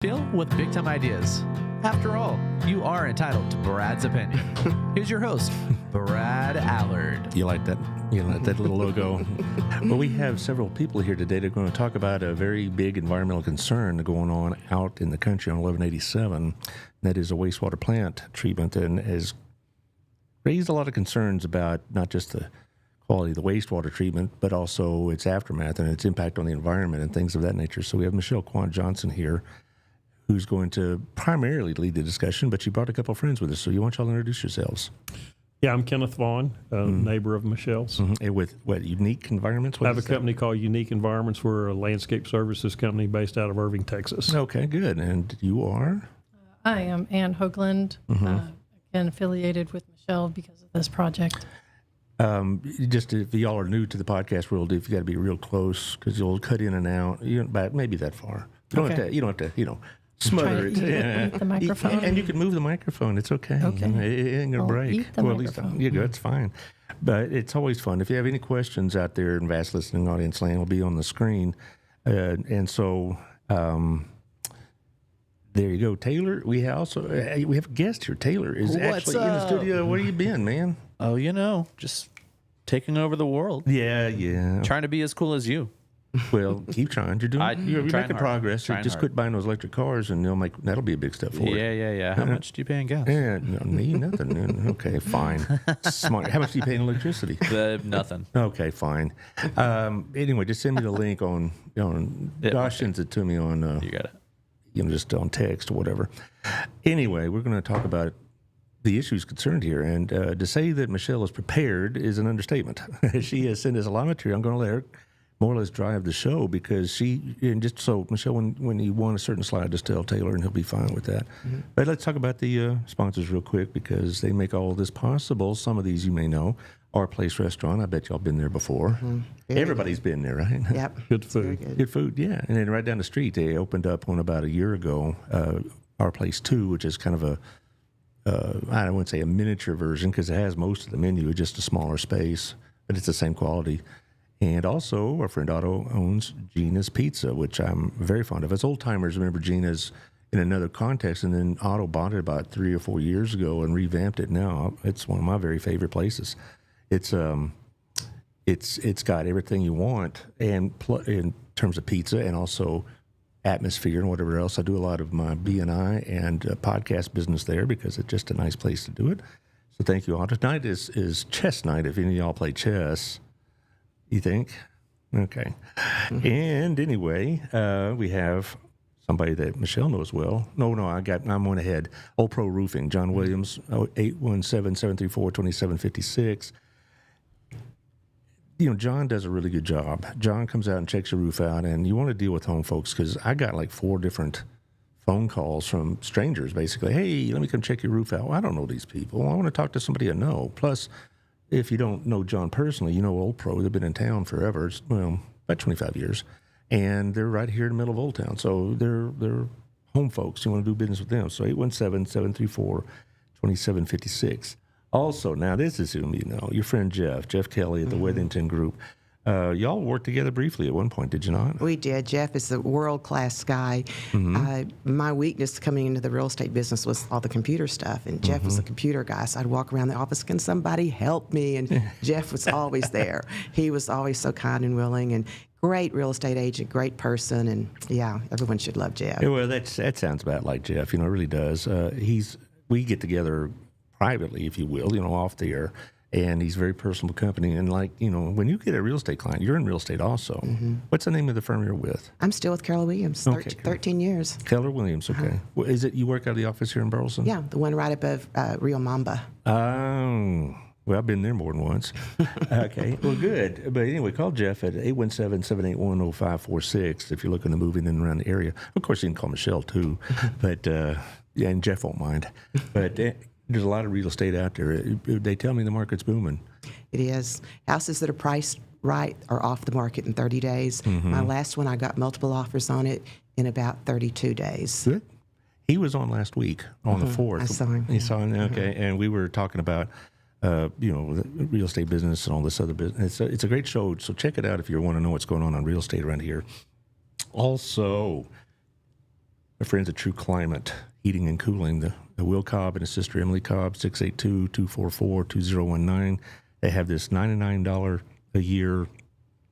feel with big time ideas. After all, you are entitled to Brad's opinion. Here's your host, Brad Allard. You like that? You like that little logo? Well, we have several people here today that are going to talk about a very big environmental concern going on out in the country on 1187. That is a wastewater plant treatment, and has raised a lot of concerns about not just the quality of the wastewater treatment, but also its aftermath and its impact on the environment and things of that nature. So we have Michelle Kwan-Johnson here, who's going to primarily lead the discussion, but she brought a couple of friends with us. So you want y'all to introduce yourselves? Yeah, I'm Kenneth Vaughn, neighbor of Michelle's. And with what, Unique Environments? I have a company called Unique Environments. We're a landscape services company based out of Irving, Texas. Okay, good. And you are? I am Ann Hoagland, again affiliated with Michelle because of this project. Just if y'all are new to the podcast world, if you got to be real close because you'll cut in and out, but maybe that far. You don't have to, smother it. Eat the microphone. And you can move the microphone. It's okay. Okay. It ain't going to break. Eat the microphone. Yeah, it's fine. But it's always fun. If you have any questions out there in vast listening audience land, will be on the screen. And so there you go. Taylor, we have a guest here. Taylor is What's actually in the up? studio. Where you been, man? Oh, just taking over the world. Yeah. Trying to be as cool as you. Well, keep trying. You're trying making hard. progress. Trying Just hard. quit buying those electric cars, and that'll be a big step forward. Yeah. How much do you pay in gas? Yeah, no, me nothing. Okay, fine. Smart. How much do you pay in electricity? Nothing. Okay, fine. Anyway, just send me the link on Josh sends it to me on You got it. just on text or whatever. Anyway, we're going to talk about the issues concerned here, and to say that Michelle is prepared is an understatement. She has sent us a lot of material. I'm going to let her more or less drive the show because just so Michelle, when you want a certain slide, just tell Taylor and he'll be fine with that. Mm-hmm. But let's talk about the sponsors real quick because they make all this possible. Some of these you may know. Our Place Restaurant, I bet y'all been there before. Mm-hmm. Everybody's been there, right? Yep. Good food. Good food, yeah. And then right down the street, they opened up one about a year ago, Our Place 2, which is kind of I wouldn't say a miniature version because it has most of the menu, just a smaller space, but it's the same quality. And also, our friend Otto owns Gina's Pizza, which I'm very fond of. As old timers, remember Gina's in another context, and then Otto bought it about 3 or 4 years ago and revamped it. Now it's one of my very favorite places. It's got everything you want, and in terms of pizza, and also atmosphere and whatever else. I do a lot of my B&I and podcast business there because it's just a nice place to do it. So thank you, Otto. Tonight is chess night. If any of y'all play chess. You think? Okay. Mm-hmm. And anyway, we have somebody that Michelle knows well. No, I'm one ahead. Old Pro Roofing, John Williams, 817-734-2756. John does a really good job. John comes out and checks your roof out, and you want to deal with home folks because I got like 4 different phone calls from strangers basically. Hey, let me come check your roof out. Well, I don't know these people. I want to talk to somebody I know. Plus, if you don't know John personally, you know Old Pro. They've been in town forever. About 25 years. And they're right here in the middle of Old Town. So they're home folks. You want to do business with them. So 817-734-2756. Also, now this is whom you know. Your friend Jeff Kelly at the Withington Group. Y'all worked together briefly at one point, did you not? We did. Jeff is a world-class guy. My weakness coming into the real estate business was all the computer stuff, and Jeff was a computer guy, so I'd walk around the office, can somebody help me? And Jeff was always there. He was always so kind and willing, and great real estate agent, great person, and yeah, everyone should love Jeff. Yeah, well, that sounds about like Jeff, it really does. We get together privately, if you will, off the air. And he's very personal company. And when you get a real estate client, you're in real estate also. Mm-hmm. What's the name of the firm you're with? I'm still with Keller Williams, 13 years. Keller Williams, okay. Well, is it you work out of the office here in Burleson? Yeah, the one right above Rio Mamba. Oh, well, I've been there more than once. Okay, well, good. But anyway, call Jeff at 817-781-0546 if you're looking to move in and around the area. Of course, you can call Michelle too. But, and Jeff won't mind. But there's a lot of real estate out there. They tell me the market's booming. It is. Houses that are priced right are off the market in 30 days. Mm-hmm. My last one, I got multiple offers on it in about 32 days. Good. He was on last week on the 4th. I saw him. You saw him? Okay. And we were talking about, the real estate business and all this other business. It's a great show. So check it out if you want to know what's going on real estate around here. Also, my friends at True Climate Heating and Cooling, the Will Cobb and his sister Emily Cobb, 682-244-2019. They have this $99 a year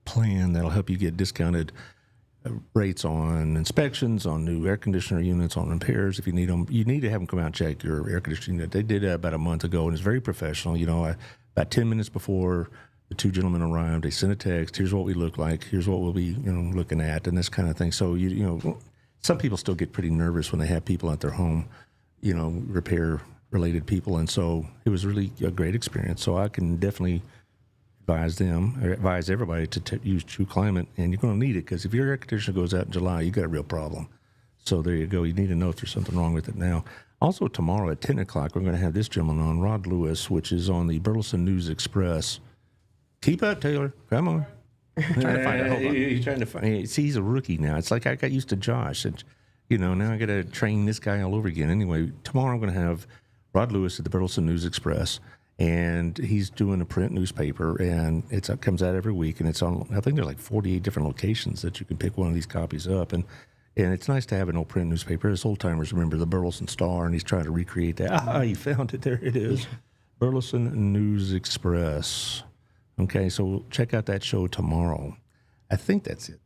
plan that'll help you get discounted rates on inspections, on new air conditioner units, on repairs. If you need them, you need to have them come out and check your air conditioning unit. They did that about a month ago, and it's very professional. About 10 minutes before the two gentlemen arrived, they sent a text. Here's what we look like. Here's what we'll be, looking at, and this kind of thing. So some people still get pretty nervous when they have people at their home, repair-related people, and so it was really a great experience. So I can definitely advise everybody to use True Climate, and you're going to need it because if your air conditioner goes out in July, you got a real problem. So there you go. You need to know if there's something wrong with it now. Also, tomorrow at 10 o'clock, we're going to have this gentleman on, Rod Lewis, which is on the Burleson News Express. Keep up, Taylor. Come on. Trying to find it. Hold on. He's trying to find. See, he's a rookie now. It's like I got used to Josh, and now I got to train this guy all over again. Anyway, tomorrow I'm going to have Rod Lewis at the Burleson News Express, and he's doing a print newspaper, and it comes out every week, and it's on. I think there's like 48 different locations that you can pick one of these copies up, and it's nice to have an old print newspaper. As old timers remember the Burleson Star, and he's trying to recreate that. You found it. There it is, Burleson News Express. Okay, so check out that show tomorrow. I think that's it.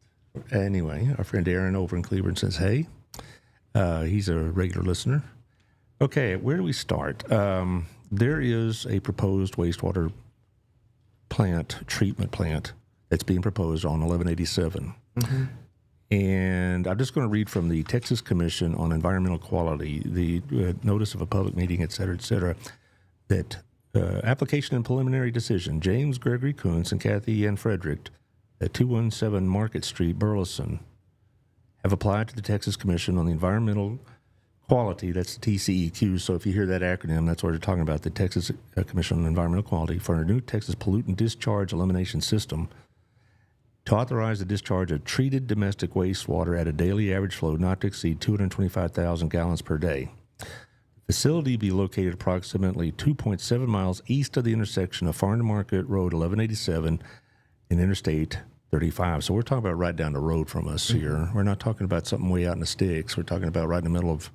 Anyway, our friend Aaron over in Cleveland says, hey, he's a regular listener. Okay, where do we start? There is a proposed wastewater treatment plant that's being proposed on 1187. Mm-hmm. And I'm just going to read from the Texas Commission on Environmental Quality, the notice of a public meeting, et cetera, that application and preliminary decision, James Gregory Kuntz and Kathy Ann Frederick at 217 Market Street, Burleson, have applied to the Texas Commission on the Environmental Quality, that's the TCEQ, so if you hear that acronym, that's what they're talking about, the Texas Commission on Environmental Quality, for a new Texas pollutant discharge elimination system to authorize the discharge of treated domestic wastewater at a daily average flow not to exceed 225,000 gallons per day. The facility be located approximately 2.7 miles east of the intersection of Farm to Market Road 1187 and Interstate 35. So we're talking about right down the road from us here. We're not talking about something way out in the sticks. We're talking about right in the middle of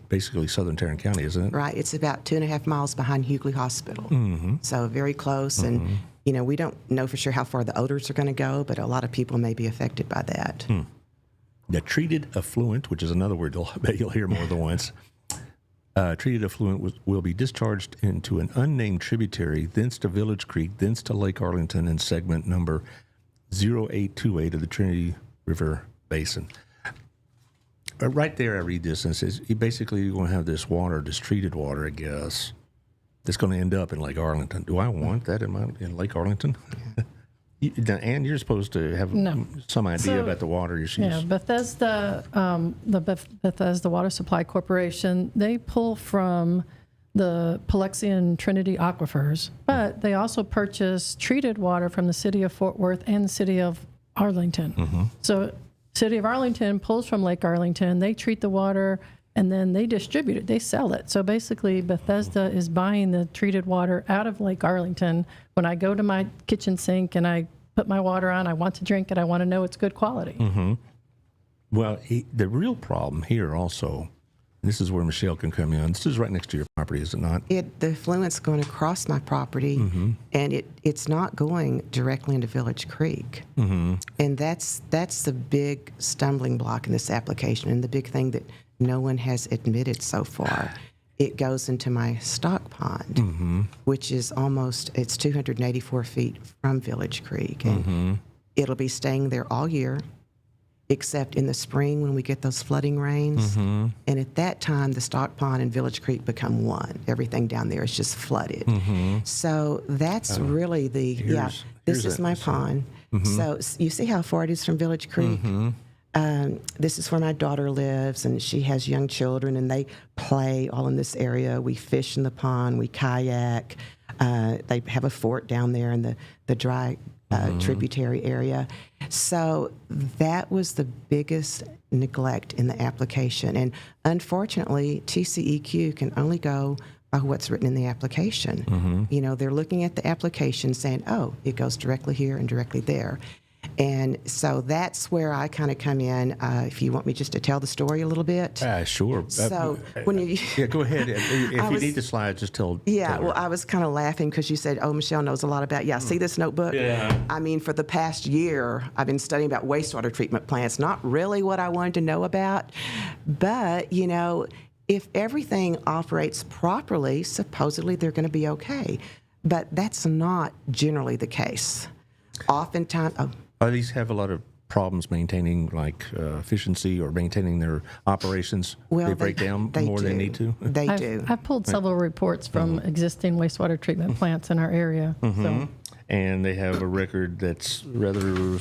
basically southern Tarrant County, isn't it? Right. It's about 2.5 miles behind Hughley Hospital. Mm-hmm. So very close. Mm-hmm. And, we don't know for sure how far the odors are going to go, but a lot of people may be affected by that. The treated effluent, which is another word I bet you'll hear more than once, treated effluent will be discharged into an unnamed tributary, thence to Village Creek, thence to Lake Arlington in segment number 0828 of the Trinity River Basin. Right there, I read this, and it says, basically, you're going to have this treated water, I guess, that's going to end up in Lake Arlington. Do I want that in Lake Arlington? And you're supposed to have some idea about the water issues. Yeah, Bethesda, Bethesda Water Supply Corporation, they pull from the Palexian Trinity aquifers, but they also purchase treated water from the city of Fort Worth and the city of Arlington. Mm-hmm. So city of Arlington pulls from Lake Arlington, they treat the water, and then they distribute it, they sell it. So basically, Bethesda is buying the treated water out of Lake Arlington. When I go to my kitchen sink and I put my water on, I want to drink it, I want to know it's good quality. Mm-hmm. Well, the real problem here also, this is where Michelle can come in. This is right next to your property, is it not? The effluent's going across my property, and it's not going directly into Village Creek. Mm-hmm. And that's the big stumbling block in this application, and the big thing that no one has admitted so far. It goes into my stock pond, which is it's 284 feet from Village Creek. And it'll be staying there all year, except in the spring when we get those flooding rains. And at that time, the stock pond and Village Creek become one. Everything down there is just flooded. So that's really this is my pond. So you see how far it is from Village Creek? This is where my daughter lives, and she has young children, and they play all in this area. We fish in the pond, we kayak. They have a fort down there in the dry tributary area. So that was the biggest neglect in the application. And unfortunately, TCEQ can only go by what's written in the application. They're looking at the application saying, oh, it goes directly here and directly there. And so that's where I kind of come in. If you want me just to tell the story a little bit. Sure. So when you Yeah, go ahead. If you need the slides, just tell yeah, her. well, I was kind of laughing because you said, oh, Michelle knows a lot about, see this notebook? Yeah. I mean, for the past year, I've been studying about wastewater treatment plants, not really what I wanted to know about, but, if everything operates properly, supposedly they're going to be okay. But that's not generally the case. Oftentimes, These have a lot of problems maintaining efficiency or maintaining their operations. well, they break down more than they need to. They do. I've pulled several reports from existing wastewater treatment plants in our area. So And they have a record that's rather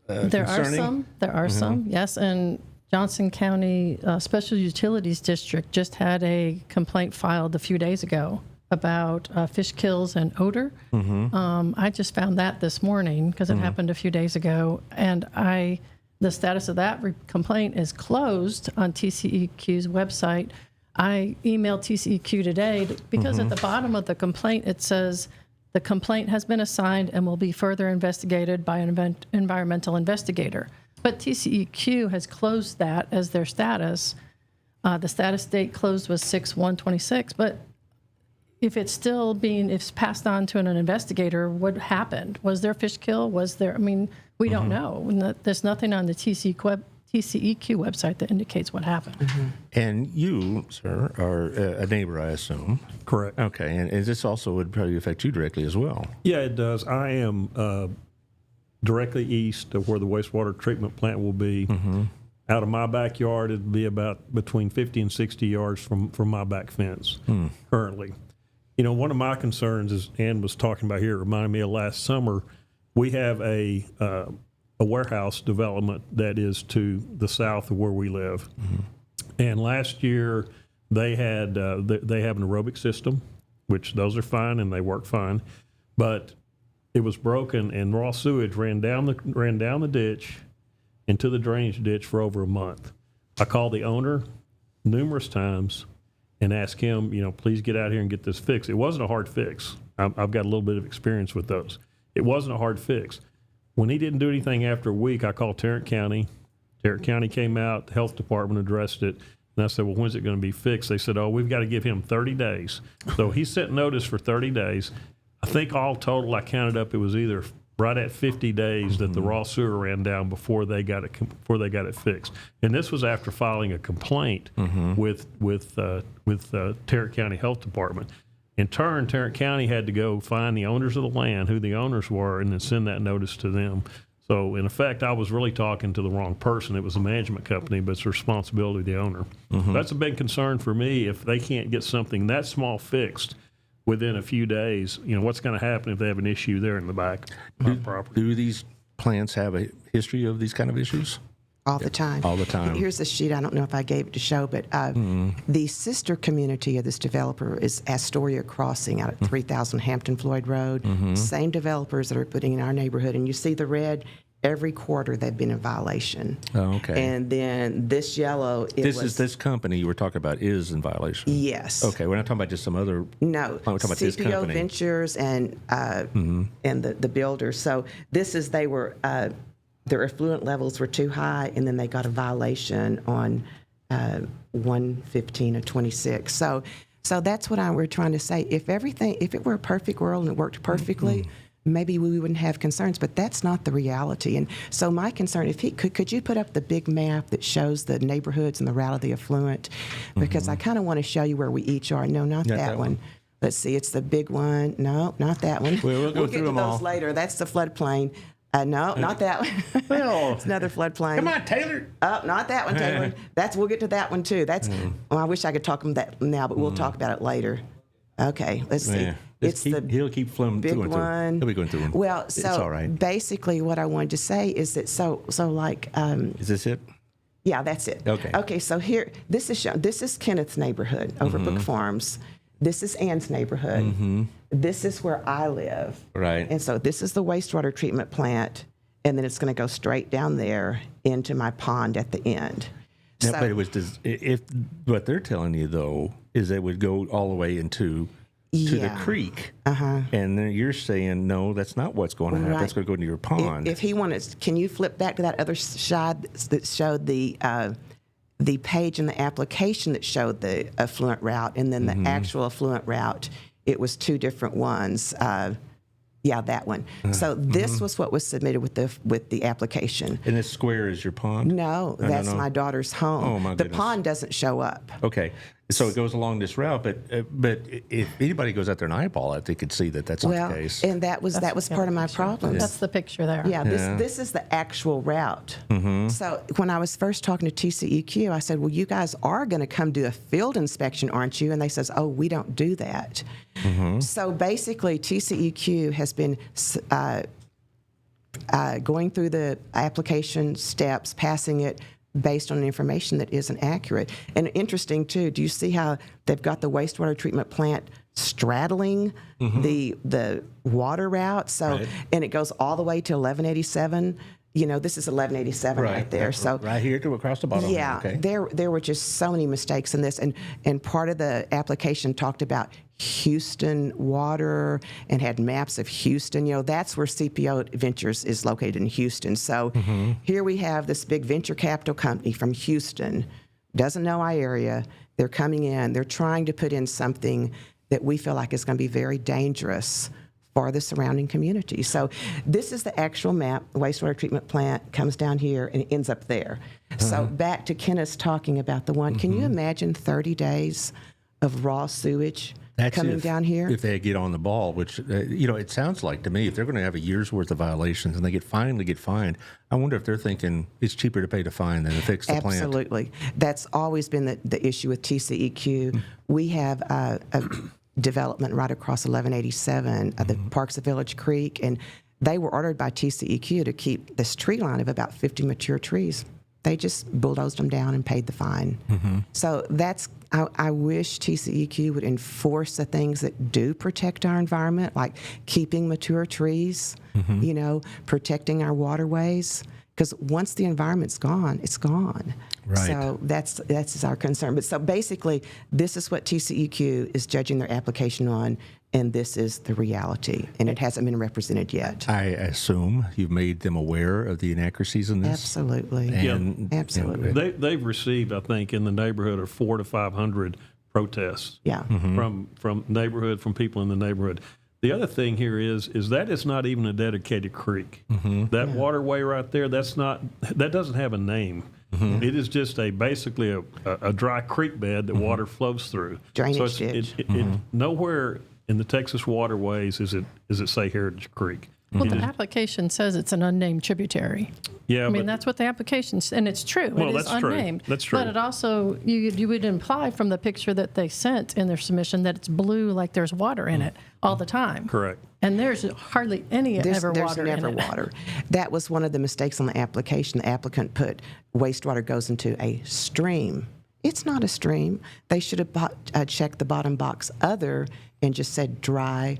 there concerning. There are some, yes. And Johnson County Special Utilities District just had a complaint filed a few days ago about fish kills and odor. I just found that this morning because it happened a few days ago, and the status of that complaint is closed on TCEQ's website. I emailed TCEQ today because at the bottom of the complaint it says the complaint has been assigned and will be further investigated by an environmental investigator. But TCEQ has closed that as their status. The status date closed was 6/1/26, but if it's still if it's passed on to an investigator, what happened? Was there fish kill? We don't know. There's nothing on the TCEQ website that indicates what happened. And you, sir, are a neighbor, I assume. Correct. Okay, and this also would probably affect you directly as well. Yeah, it does. I am directly east of where the wastewater treatment plant will be. Out of my backyard, it'd be about between 50 and 60 yards from my back fence currently. One of my concerns, as Ann was talking about here, it reminded me of last summer. We have a warehouse development that is to the south of where we live. And last year, they had they have an aerobic system, which those are fine and they work fine, but it was broken and raw sewage ran down the ditch into the drainage ditch for over a month. I called the owner numerous times and asked him, please get out here and get this fixed. It wasn't a hard fix. I've got a little bit of experience with those. It wasn't a hard fix. When he didn't do anything after a week, I called Tarrant County. Tarrant County came out, the health department addressed it, and I said, well, when's it going to be fixed? They said, we've got to give him 30 days. So he sent notice for 30 days. I think all total, I counted up, it was either right at 50 days that the raw sewer ran down before they got it fixed. And this was after filing a complaint with Tarrant County Health Department. In turn, Tarrant County had to go find the owners of the land, who the owners were, and then send that notice to them. So, in effect, I was really talking to the wrong person. It was a management company, but it's the responsibility of the owner. That's a big concern for me. If they can't get something that small fixed within a few days, what's going to happen if they have an issue there in the back of the property? Do these plants have a history of these kind of issues? All the time. All the time. Here's the sheet. I don't know if I gave it to show, but the sister community of this developer is Astoria Crossing out at 3000 Hampton Floyd Road. Same developers that are putting in our neighborhood. And you see the red, every quarter they've been in violation. Oh, okay. And then this yellow, This company you were talking about is in violation? Yes. Okay, we're not talking about just some other... No, we're talking about this CPO company. Ventures and the builders. So this is, their effluent levels were too high, and then they got a violation on 115 of 26. So that's what we're trying to say. If it were a perfect world and it worked perfectly, maybe we wouldn't have concerns, but that's not the reality. And so my concern, could you put up the big map that shows the neighborhoods and the route of the effluent? Because I kind of want to show you where we each are. No, not that one. Let's see, it's the big one. No, not that one. We'll go through get to them all. those later. That's the floodplain. No, not that one. Well, it's another floodplain. Come on, Taylor. Oh, not that one, Taylor. We'll get to that one too. I wish I could talk about that now, but we'll talk about it later. Okay, let's see. Yeah. He'll keep flowing big through one. He'll be going through them. Well, it's all right. Basically, what I wanted to say is that is this it? Yeah, that's it. Okay. Okay, so here, this is Kenneth's neighborhood over Brook Farms. This is Ann's neighborhood. This is where I live. Right. And so this is the wastewater treatment plant, and then it's going to go straight down there into my pond at the end. But it was if what they're telling you though is it would go all the way into to the Yeah. creek. And then you're saying, no, that's not what's going to happen. Right. That's going to go into your pond. If he wanted, can you flip back to that other slide that showed the page in the application that showed the affluent route, and then the actual affluent route? It was two different ones. Yeah, that one. So this was what was submitted with the application. And this square is your pond? No, that's my daughter's home. Oh, my The goodness. pond doesn't show up. Okay. So it goes along this route, but if anybody goes out there and eyeball it, they could see that that's not Well, the case. and that was part of my problem. That's the picture there. Yeah, this is the actual route. So when I was first talking to TCEQ, I said, well, you guys are going to come do a field inspection, aren't you? And they says, oh, we don't do that. So basically, TCEQ has been going through the application steps, passing it based on information that isn't accurate. And interesting, too, do you see how they've got the wastewater treatment plant straddling the water route? So, and it goes all the way to 1187. You know, this is 1187 right there. So right here to across the bottom. yeah, Okay. there were just so many mistakes in this, and part of the application talked about Houston water and had maps of Houston. You know, that's where CPO Ventures is located, in Houston. So here we have this big venture capital company from Houston, doesn't know our area. They're coming in. They're trying to put in something that we feel like is going to be very dangerous for the surrounding community. So this is the actual map. The wastewater treatment plant comes down here and it ends up there. So back to Kenneth talking about the one. Can you imagine 30 days of raw sewage coming down here? If they get on the ball, which, it sounds like to me, if they're going to have a year's worth of violations and they finally get fined, I wonder if they're thinking it's cheaper to pay the fine than to fix the plant. Absolutely. That's always been the issue with TCEQ. We have a development right across 1187, the Parks of Village Creek, and they were ordered by TCEQ to keep this tree line of about 50 mature trees. They just bulldozed them down and paid the fine. So I wish TCEQ would enforce the things that do protect our environment, like keeping mature trees, protecting our waterways. Because once the environment's gone, it's gone. Right. So that's our concern. But so basically, this is what TCEQ is judging their application on, and this is the reality. And it hasn't been represented yet. I assume you've made them aware of the inaccuracies in this? Absolutely. And, Absolutely. They've received, I think, in the neighborhood of 400 to 500 protests. Yeah. From people in the neighborhood. The other thing here is that it's not even a dedicated creek. That waterway right there, that doesn't have a name. It is just basically a dry creek bed that water flows through. Drainage so ditch. Nowhere in the Texas waterways is it say Heritage Creek. Well, the application says it's an unnamed tributary. Yeah, I mean, but that's what the application, and it's true. Well, it is that's true. unnamed. That's true. But it also, you would imply from the picture that they sent in their submission that it's blue, like there's water in it all the time. correct. And there's hardly any There's water never in it. water. That was one of the mistakes on the application. The applicant put wastewater goes into a stream. It's not a stream. They should have checked the bottom box other and just said dry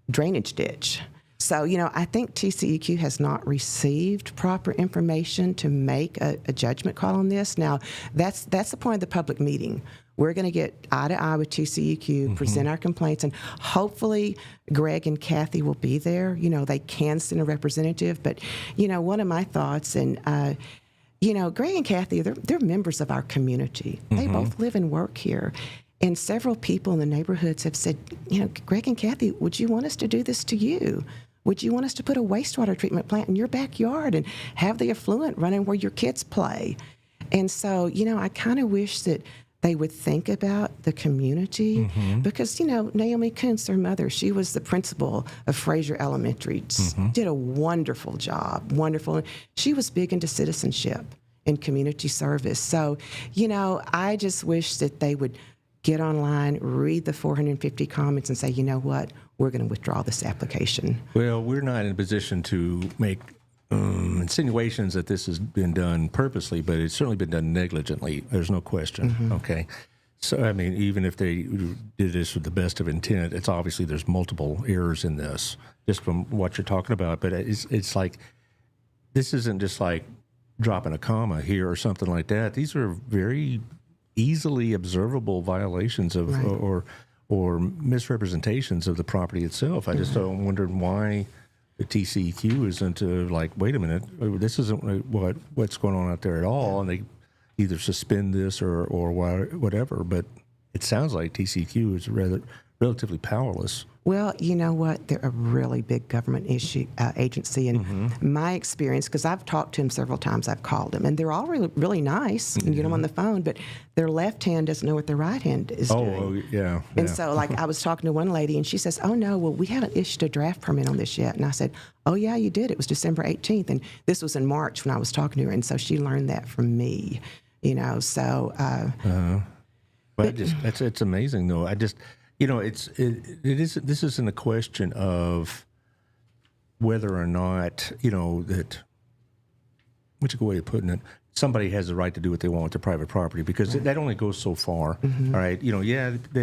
drainage ditch. So, I think TCEQ has not received proper information to make a judgment call on this. Now, that's the point of the public meeting. We're going to get eye to eye with TCEQ, present our complaints, and hopefully Greg and Kathy will be there. They can send a representative. But, one of my thoughts, and, Greg and Kathy, they're members of our community. They both live and work here. And several people in the neighborhoods have said, Greg and Kathy, would you want us to do this to you? Would you want us to put a wastewater treatment plant in your backyard and have the effluent running where your kids play? And so, I kind of wish that they would think about the community because, Naomi Kuntz, her mother, she was the principal of Fraser Elementary, did a wonderful job, wonderful. She was big into citizenship and community service. So, I just wish that they would get online, read the 450 comments, and say, you know what, we're going to withdraw this application. Well, we're not in a position to make insinuations that this has been done purposely, but it's certainly been done negligently. There's no question. Okay. So, I mean, even if they did this with the best of intent, it's obviously there's multiple errors in this, just from what you're talking about. But it's like, this isn't just like dropping a comma here or something like that. These are very easily observable violations of, or or misrepresentations of the property itself. I just don't wonder why the TCEQ isn't like, wait a minute, this isn't what's going on out there at all, and they either suspend this or whatever. But it sounds like TCEQ is relatively powerless. Well, you know what? They're a really big government agency. And my experience, because I've talked to them several times, I've called them, and they're all really, really nice and get them on the phone, but their left hand doesn't know what their right hand is doing. Oh, yeah. And so, like, I was talking to one lady, and she says, oh, no, well, we haven't issued a draft permit on this yet. And I said, oh, yeah, you did. It was December 18th. And this was in March when I was talking to her. And so she learned that from me, so. But it's amazing, though. This isn't a question of whether or not, that, what's a good way of putting it, somebody has the right to do what they want with their private property, because that only goes so far, all right?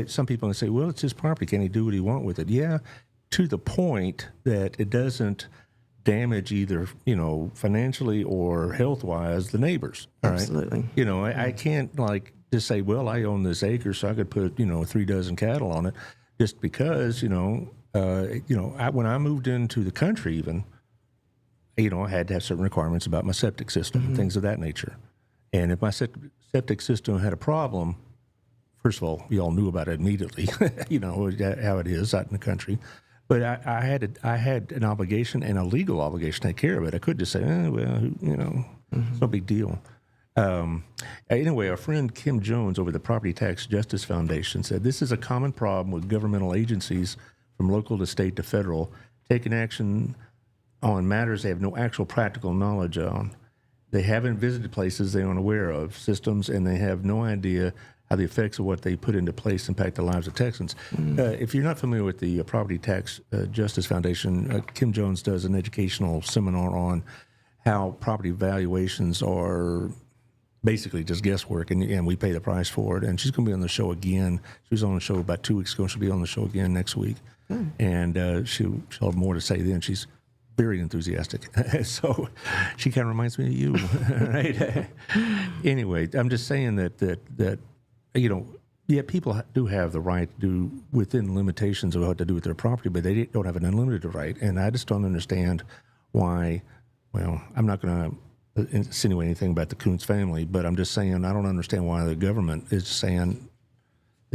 Some people say, well, it's his property. Can he do what he wants with it? Yeah, to the point that it doesn't damage either, financially or health-wise the neighbors, all right? Absolutely. I can't, just say, well, I own this acre, so I could put, 3 dozen cattle on it, just because, when I moved into the country even, I had to have certain requirements about my septic system and things of that nature. And if my septic system had a problem, first of all, we all knew about it immediately, how it is out in the country. But I had an obligation and a legal obligation to take care of it. I could just say, it's no big deal. Anyway, our friend Kim Jones over the Property Tax Justice Foundation said, this is a common problem with governmental agencies from local to state to federal taking action on matters they have no actual practical knowledge on. They haven't visited places they aren't aware of, systems, and they have no idea how the effects of what they put into place impact the lives of Texans. If you're not familiar with the Property Tax Justice Foundation, Kim Jones does an educational seminar on how property valuations are basically just guesswork, and we pay the price for it. And she's going to be on the show again. She was on the show about 2 weeks ago. She'll be on the show again next week. And she'll have more to say then. She's very enthusiastic. So she kind of reminds me of you, right? Anyway, I'm just saying that people do have the right to do within limitations of what to do with their property, but they don't have an unlimited right. And I just don't understand why. Well, I'm not going to insinuate anything about the Kuntz family, but I'm just saying I don't understand why the government is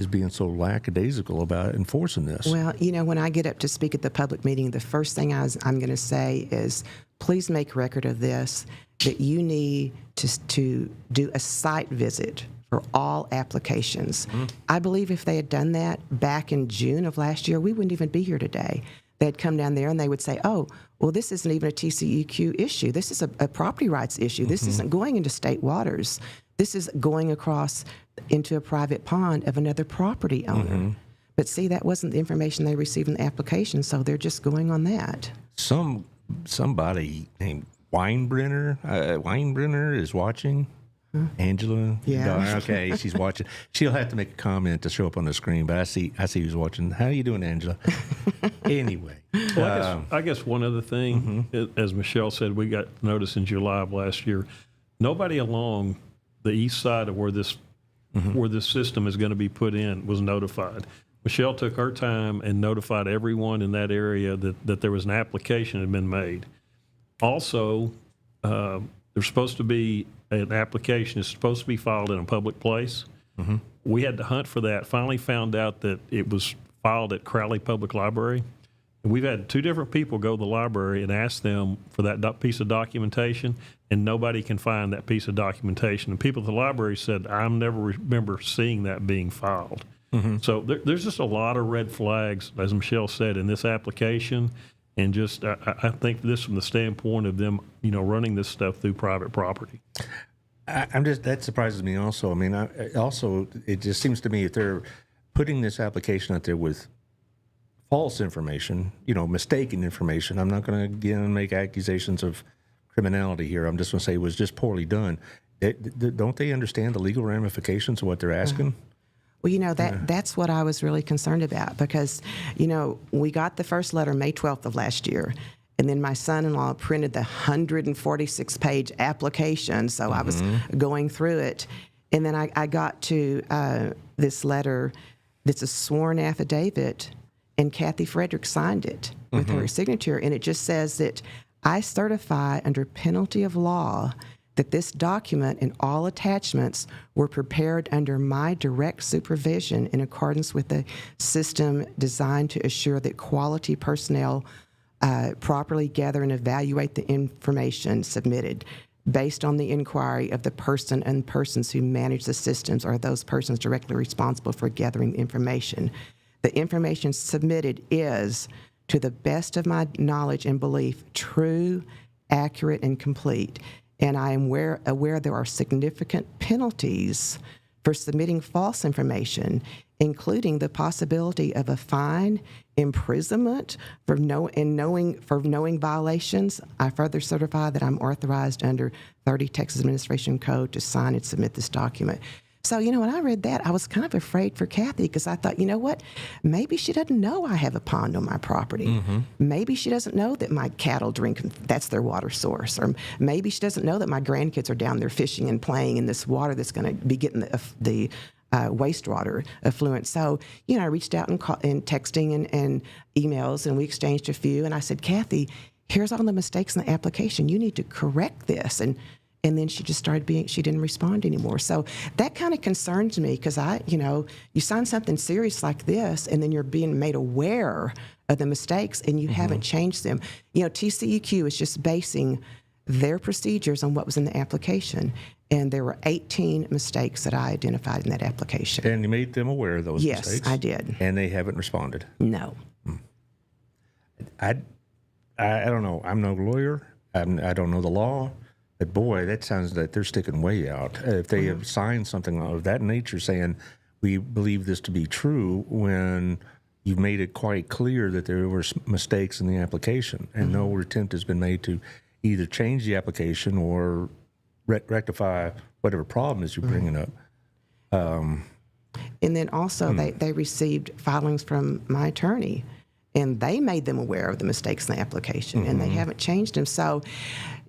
being so lackadaisical about enforcing this. Well, when I get up to speak at the public meeting, the first thing I'm going to say is, please make record of this, that you need to do a site visit for all applications. I believe if they had done that back in June of last year, we wouldn't even be here today. They'd come down there and they would say, oh, well, this isn't even a TCEQ issue. This is a property rights issue. This isn't going into state waters. This is going across into a private pond of another property owner. But see, that wasn't the information they received in the application, so they're just going on that. Somebody named Weinbrenner is watching. Angela? Yeah. Okay, she's watching. She'll have to make a comment to show up on the screen, but I see who's watching. How are you doing, Angela? Anyway. Well, I guess one other thing, as Michelle said, we got notice in July of last year. Nobody along the east side of where this system is going to be put in was notified. Michelle took her time and notified everyone in that area that there was an application had been made. Also, there's supposed to be an application is supposed to be filed in a public place. We had to hunt for that. Finally found out that it was filed at Crowley Public Library. And we've had 2 different people go to the library and ask them for that piece of documentation, and nobody can find that piece of documentation. And people at the library said, I never remember seeing that being filed. So there's just a lot of red flags, as Michelle said, in this application. And just, I think this from the standpoint of them, running this stuff through private property. That surprises me also. I mean, it just seems to me if they're putting this application out there with false information, mistaken information, I'm not going to again make accusations of criminality here. I'm just going to say it was just poorly done. Don't they understand the legal ramifications of what they're asking? Well, that's what I was really concerned about because, we got the first letter May 12th of last year, and then my son-in-law printed the 146-page application, so I was going through it. And then I got to this letter It's a sworn affidavit, and Kathy Frederick signed it with her signature, and it just says that I certify under penalty of law that this document and all attachments were prepared under my direct supervision in accordance with a system designed to assure that quality personnel properly gather and evaluate the information submitted based on the inquiry of the person and persons who manage the systems or those persons directly responsible for gathering the information. The information submitted is, to the best of my knowledge and belief, true, accurate, and complete. And I am aware there are significant penalties for submitting false information, including the possibility of a fine, imprisonment for knowing violations. I further certify that I'm authorized under 30 Texas Administration Code to sign and submit this document. So, when I read that, I was kind of afraid for Kathy because I thought, you know what? Maybe she doesn't know I have a pond on my property. Maybe she doesn't know that my cattle drink, that's their water source. Or maybe she doesn't know that my grandkids are down there fishing and playing in this water that's going to be getting the wastewater effluent. So, I reached out and texting and emails, and we exchanged a few. And I said, Kathy, here's all the mistakes in the application. You need to correct this. And then she just started she didn't respond anymore. So that kind of concerns me because you sign something serious like this and then you're being made aware of the mistakes and you haven't changed them. TCEQ is just basing their procedures on what was in the application. And there were 18 mistakes that I identified in that application. And you made them aware of those mistakes? Yes, I did. And they haven't responded? No. I don't know. I'm no lawyer. I don't know the law. But boy, that sounds like they're sticking way out. If they have signed something of that nature saying, we believe this to be true, when you've made it quite clear that there were mistakes in the application and no attempt has been made to either change the application or rectify whatever problem is you're bringing up. And then also they received filings from my attorney, and they made them aware of the mistakes in the application, and they haven't changed them. So,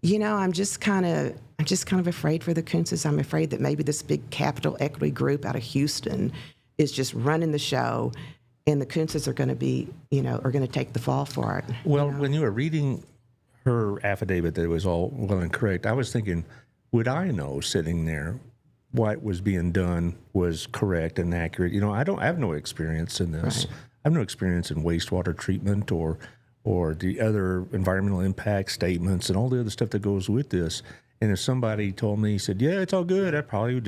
I'm just kind of afraid for the Kuntzes. I'm afraid that maybe this big capital equity group out of Houston is just running the show, and the Kuntzes are going to be, are going to take the fall for it. Well, when you were reading her affidavit that it was all well and correct, I was thinking, would I know sitting there what was being done was correct and accurate? I have no experience in this. Right. I have no experience in wastewater treatment or the other environmental impact statements and all the other stuff that goes with this. And if somebody told me, he said, yeah, it's all good, I probably would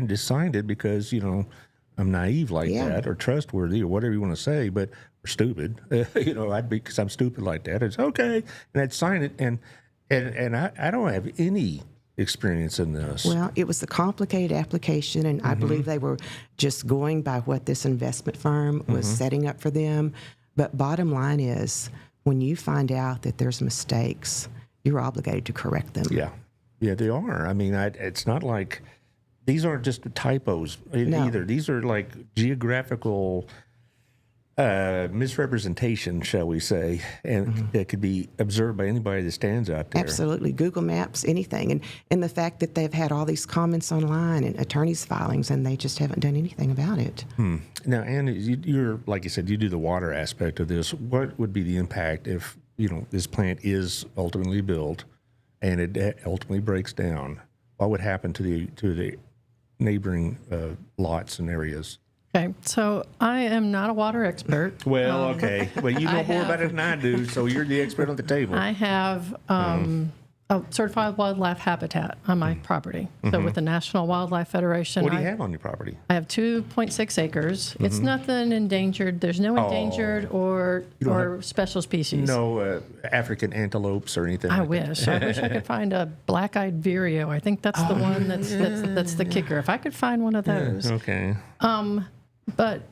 just signed it because, I'm naive like that or trustworthy or whatever you want to say, or stupid. I'd be, because I'm stupid like that. It's okay. And I'd sign it. And I don't have any experience in this. Well, it was a complicated application, and I believe they were just going by what this investment firm was setting up for them. But bottom line is, when you find out that there's mistakes, you're obligated to correct them. Yeah, they are. I mean, it's not like these aren't just typos either. These are like geographical misrepresentation, shall we say, and that could be observed by anybody that stands out there. Absolutely. Google Maps, anything. And the fact that they've had all these comments online and attorneys' filings, and they just haven't done anything about it. Now, Ann, you're, like you said, you do the water aspect of this. What would be the impact if, this plant is ultimately built and it ultimately breaks down? What would happen to the neighboring lots and areas? Okay, so I am not a water expert. Well, okay. Well, you know more about it than I do, so you're the expert on the table. I have a certified wildlife habitat on my property. So with the National Wildlife Federation. What do you have on your property? I have 2.6 acres. It's nothing endangered. There's no endangered or special species. No African antelopes or anything. I wish I could find a black-eyed vireo. I think that's the one that's the kicker. If I could find one of those. Okay. But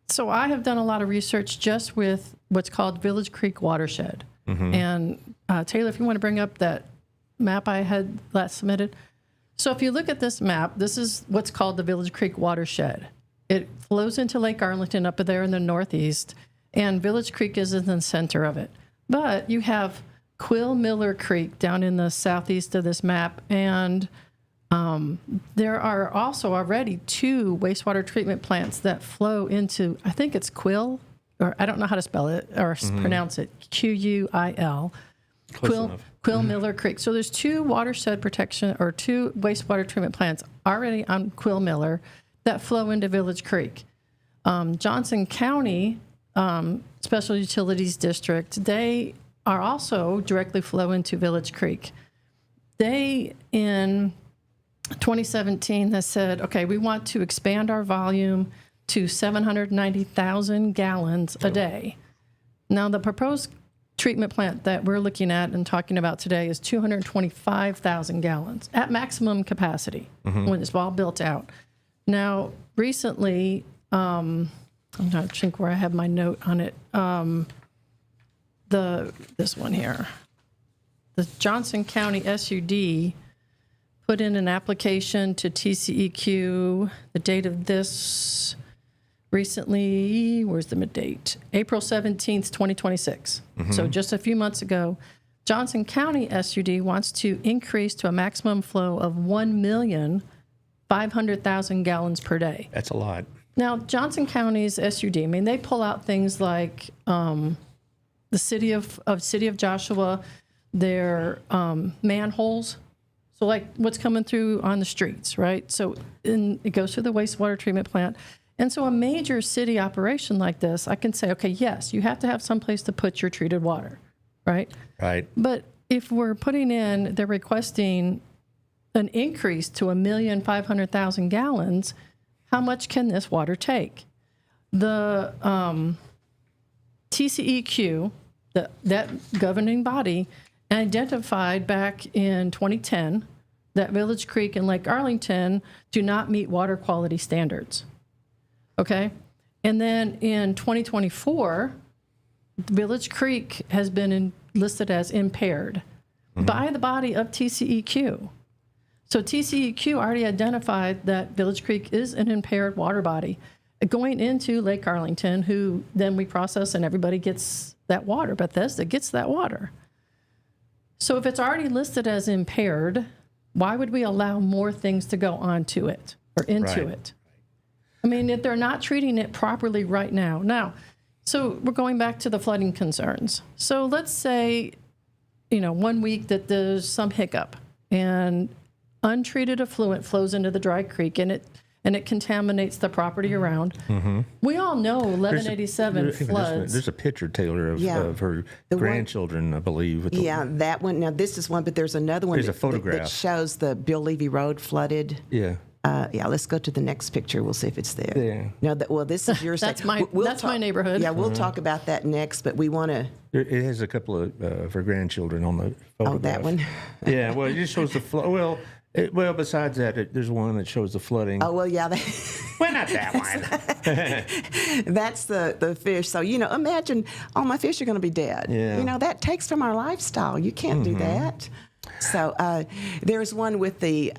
so I have done a lot of research just with what's called Village Creek Watershed. And Taylor, if you want to bring up that map I had last submitted. So if you look at this map, this is what's called the Village Creek Watershed. It flows into Lake Arlington up there in the northeast, and Village Creek is in the center of it. But you have Quill Miller Creek down in the southeast of this map, and There are also already 2 wastewater treatment plants that flow into, I think it's Quill, or I don't know how to spell it or pronounce it, Quil. Quill Miller Creek. So there's 2 watershed protection or 2 wastewater treatment plants already on Quill Miller that flow into Village Creek. Johnson County Special Utilities District, they are also directly flow into Village Creek. They, in 2017, has said, okay, we want to expand our volume to 790,000 gallons a day. Now, the proposed treatment plant that we're looking at and talking about today is 225,000 gallons at maximum capacity when it's all built out. Now, recently, I'm trying to think where I have my note on it. This one here. The Johnson County SUD put in an application to TCEQ. The date of this recently, where's the date? April 17th, 2026. So just a few months ago, Johnson County SUD wants to increase to a maximum flow of 1,500,000 gallons per day. That's a lot. Now, Johnson County's SUD, I mean, they pull out things like the city of Joshua, their manholes. So like what's coming through on the streets, right? So it goes through the wastewater treatment plant. And so a major city operation like this, I can say, okay, yes, you have to have some place to put your treated water, right? Right. But if we're they're requesting an increase to 1,500,000 gallons, how much can this water take? The TCEQ, that governing body, identified back in 2010 that Village Creek and Lake Arlington do not meet water quality standards. Okay? And then in 2024, Village Creek has been listed as impaired by the body of TCEQ. So TCEQ already identified that Village Creek is an impaired water body going into Lake Arlington, who then we process and everybody gets that water. Bethesda gets that water. So if it's already listed as impaired, why would we allow more things to go onto it or into it? I mean, if they're not treating it properly right now. Now, so we're going back to the flooding concerns. So let's say, 1 week that there's some hiccup and untreated effluent flows into the dry creek and it contaminates the property around. We all know 1187 floods. There's a picture, Taylor, of her grandchildren, I believe. That one. Now, this is one, but there's another one There's a photograph. that shows the Bill Levy Road flooded. Yeah. Let's go to the next picture. We'll see if it's there. Yeah. No, this is your That's my neighborhood. Yeah, we'll talk about that next, but we want to. It has a couple of her grandchildren on the photograph. Oh, that one? Yeah, well, it just shows the flood. Well, besides that, there's one that shows the flooding. Oh, well, yeah. Well, not that one. That's the fish. So, imagine all my fish are going to be dead. Yeah. That takes from our lifestyle. You can't do that. So there's one with the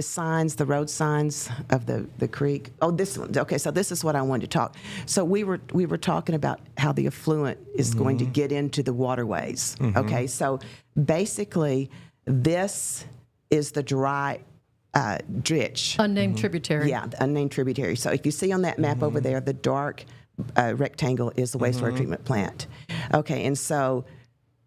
signs, the road signs of the creek. Oh, this one. Okay, so this is what I wanted to talk. So we were talking about how the effluent is going to get into the waterways. Okay, so basically this is the dry ditch. Unnamed tributary. Yeah, the unnamed tributary. So if you see on that map over there, the dark rectangle is the wastewater treatment plant. Okay, and so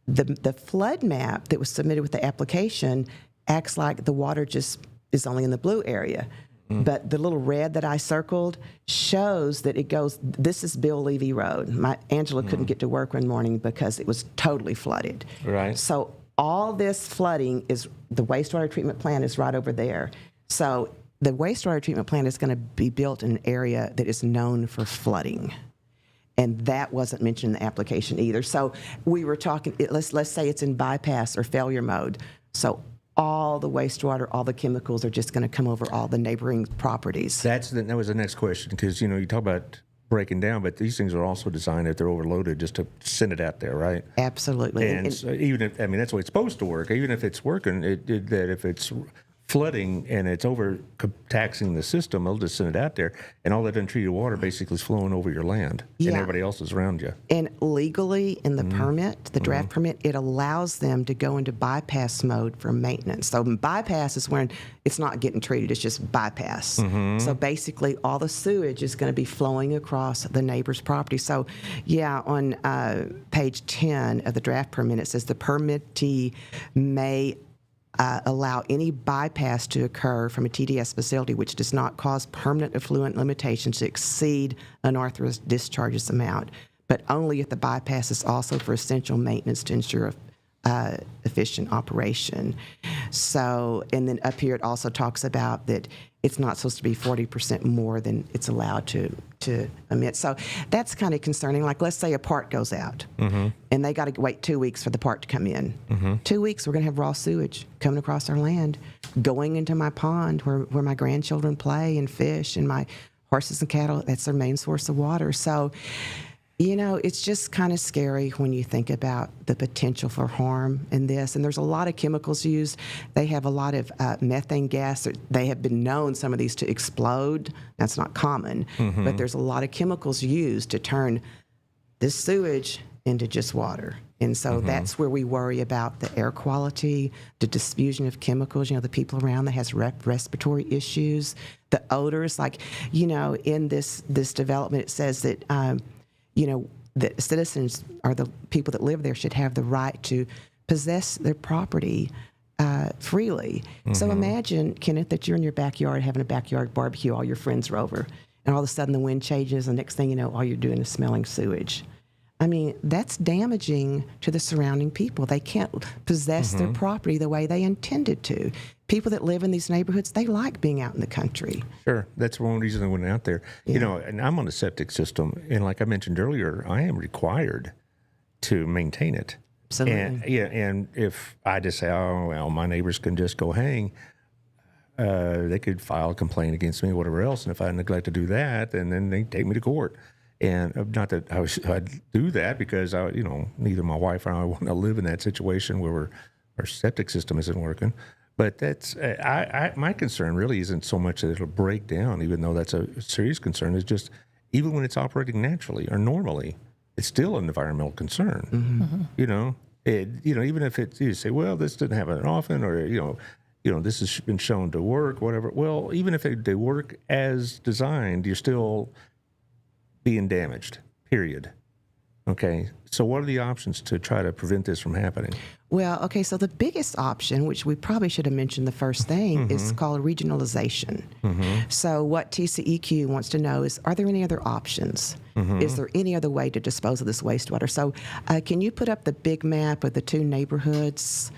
the flood map that was submitted with the application acts like the water just is only in the blue area. But the little red that I circled shows that it goes, this is Bill Levy Road. Angela couldn't get to work one morning because it was totally flooded. Right. So all this flooding is, the wastewater treatment plant is right over there. So the wastewater treatment plant is going to be built in an area that is known for flooding. And that wasn't mentioned in the application either. So we were talking, let's say it's in bypass or failure mode. So all the wastewater, all the chemicals are just going to come over all the neighboring properties. That was the next question, because, you talk about breaking down, but these things are also designed, if they're overloaded, just to send it out there, right? Absolutely. And so even if, that's the way it's supposed to work. Even if it's working, that if it's flooding and it's overtaxing the system, they'll just send it out there, and all that untreated water basically is flowing over your land and Yeah. everybody else is around you. And legally, in the permit, the draft permit, it allows them to go into bypass mode for maintenance. So bypass is when it's not getting treated; it's just bypass. So basically, all the sewage is going to be flowing across the neighbor's property. So, yeah, on page 10 of the draft permit, it says the permittee may allow any bypass to occur from a TDS facility which does not cause permanent effluent limitations to exceed an authorized discharges amount, but only if the bypass is also for essential maintenance to ensure efficient operation. So, and then up here it also talks about that it's not supposed to be 40% more than it's allowed to emit. So that's kind of concerning. Like, let's say a part goes out, and they got to wait 2 weeks for the part to come in. 2 weeks, we're going to have raw sewage coming across our land, going into my pond where my grandchildren play and fish, and my horses and cattle. That's their main source of water. So, you know, it's just kind of scary when you think about the potential for harm in this. And there's a lot of chemicals used. They have a lot of methane gas. They have been known, some of these, to explode. That's not common. But there's a lot of chemicals used to turn this sewage into just water. And so that's where we worry about the air quality, the diffusion of chemicals, you know, the people around that has respiratory issues, the odors. Like, you know, in this development, it says that, you know, the citizens or the people that live there should have the right to possess their property freely. So imagine, Kenneth, that you're in your backyard having a backyard barbecue, all your friends are over, and all of a sudden the wind changes, and next thing you know, all you're doing is smelling sewage. I mean, that's damaging to the surrounding people. They can't possess their property the way they intended to. People that live in these neighborhoods, they like being out in the country. Sure. That's one reason I went out there. You know, and I'm on a septic system, and like I mentioned earlier, I am required to maintain it. Absolutely. And, yeah, and if I just say, oh, well, my neighbors can just go hang, they could file a complaint against me or whatever else. And if I neglect to do that, then they take me to court. And not that I'd do that, because you know, neither my wife or I want to live in that situation where our septic system isn't working. But that's my concern really isn't so much that it'll break down, even though that's a serious concern. It's just even when it's operating naturally or normally, it's still an environmental concern. You know, even if you say, well, this doesn't happen often, or you know, this has been shown to work, whatever. Well, even if they work as designed, you're still being damaged, period. Okay, so what are the options to try to prevent this from happening? Well, okay, so the biggest option, which we probably should have mentioned the first thing, is called regionalization. So what TCEQ wants to know is, are there any other options? Is there any other way to dispose of this wastewater? So can you put up the big map of the two neighborhoods,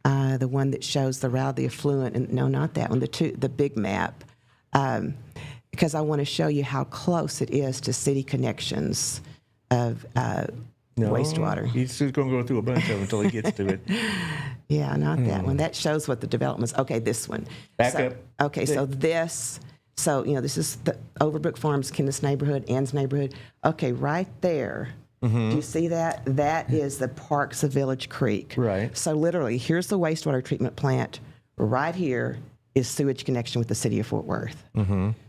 the one that shows the route of the affluent, and no, not that one, the big map, because I want to show you how close it is to city connections of wastewater. He's just going to go through a bunch of them until he gets to it. Yeah, not that one. That shows what the development's. Okay, this one. Back up. Okay, so this, you know, this is the Overbrook Farms, Kenneth's neighborhood, Ann's neighborhood. Okay, right there. Do you see that? That is the Parks of Village Creek. Right. So literally, here's the wastewater treatment plant. Right here is sewage connection with the city of Fort Worth.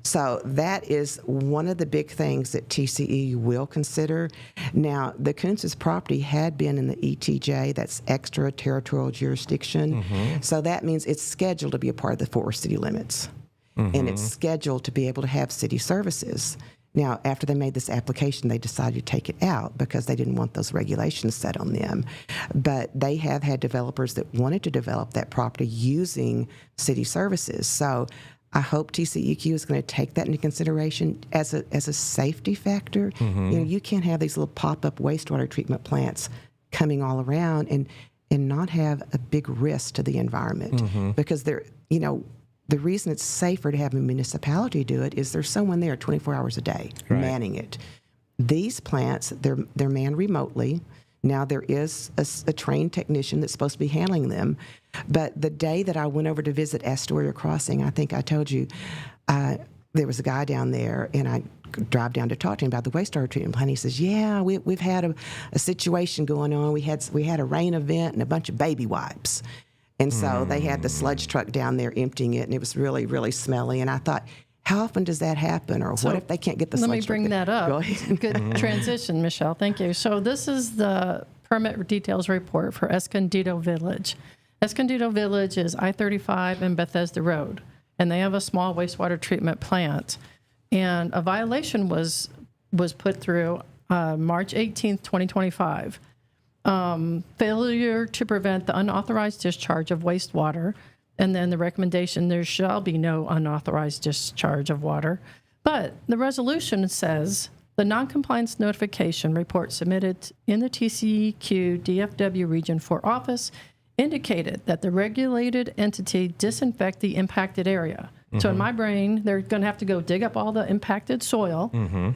So that is one of the big things that TCE will consider. Now, the Kuntz's property had been in the ETJ, that's extraterritorial jurisdiction. So that means it's scheduled to be a part of the Fort Worth city limits. And it's scheduled to be able to have city services. Now, after they made this application, they decided to take it out because they didn't want those regulations set on them. But they have had developers that wanted to develop that property using city services. So I hope TCEQ is going to take that into consideration as a safety factor. You know, you can't have these little pop-up wastewater treatment plants coming all around and not have a big risk to the environment because they're, you know, the reason it's safer to have a municipality do it is there's someone there 24 hours a day manning it. These plants, they're manned remotely. Now, there is a trained technician that's supposed to be handling them. But the day that I went over to visit Astoria Crossing, I think I told you, there was a guy down there, and I drive down to talk to him about the wastewater treatment plant. He says, yeah, we've had a situation going on. We had a rain event and a bunch of baby wipes. And so they had the sludge truck down there emptying it, and it was really, really smelly. And I thought, how often does that happen? Or what if they can't get the Let sludge me bring truck? that up. Go ahead. Good transition, Michelle. Thank you. So this is the permit details report for Escondido Village. Escondido Village is I-35 and Bethesda Road, and they have a small wastewater treatment plant. And a violation was put through March 18th, 2025. Failure to prevent the unauthorized discharge of wastewater, and then the recommendation, there shall be no unauthorized discharge of water. But the resolution says the noncompliance notification report submitted in the TCEQ DFW region for office indicated that the regulated entity disinfect the impacted area. So in my brain, they're going to have to go dig up all the impacted soil.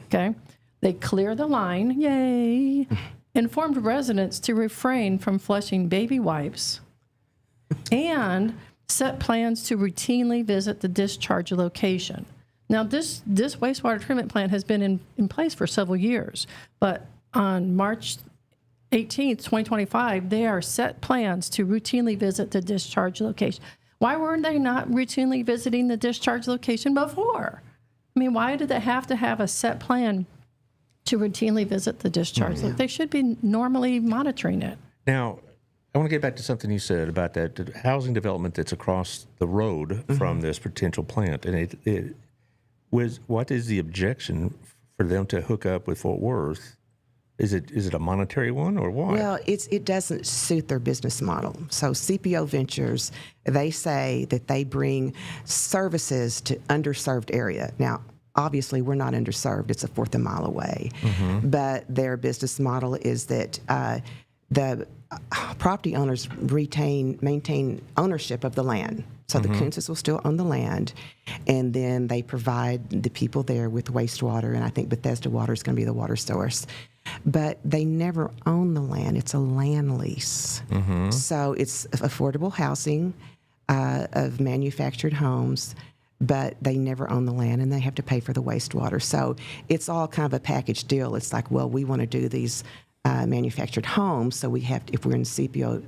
Okay. They clear the line. Yay. Informed residents to refrain from flushing baby wipes and set plans to routinely visit the discharge location. Now, this wastewater treatment plant has been in place for several years, but on March 18th, 2025, they are set plans to routinely visit the discharge location. Why were they not routinely visiting the discharge location before? I mean, why did they have to have a set plan to routinely visit the discharge? They should be normally monitoring it. Now, I want to get back to something you said about that the housing development that's across the road from this potential plant. And it was, what is the objection for them to hook up with Fort Worth? Is it a monetary one or what? Well, it doesn't suit their business model. So CPO Ventures, they say that they bring services to underserved area. Now, obviously, we're not underserved. It's a fourth a mile away. But their business model is that the property owners maintain ownership of the land. So the Kunzes will still own the land, and then they provide the people there with wastewater, and I think Bethesda Water is going to be the water source. But they never own the land. It's a land lease. So it's affordable housing of manufactured homes, but they never own the land, and they have to pay for the wastewater. So it's all kind of a package deal. It's like, well, we want to do these manufactured homes, so we have to, if we're in CPO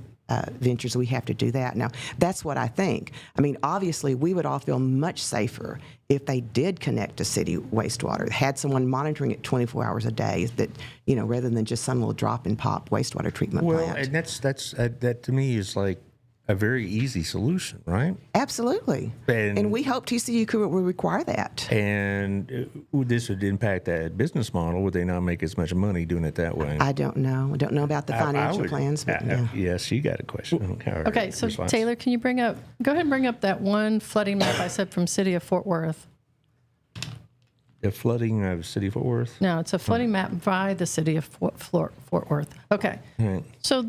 Ventures, we have to do that. Now, that's what I think. I mean, obviously, we would all feel much safer if they did connect to city wastewater, had someone monitoring it 24 hours a day, that, you know, rather than just some little drop and pop wastewater treatment plant. Well, and that to me is like a very easy solution, right? Absolutely. And we hope TCEQ will require that. And this would impact that business model. Would they not make as much money doing it that way? I don't know. I don't know about the financial plans. But yeah. Yes, you got a question. Okay, so Taylor, can you go ahead and bring up that one flooding map I said from City of Fort Worth? The flooding of City of Fort Worth? No, it's a flooding map by the City of Fort Worth. Okay. Right. So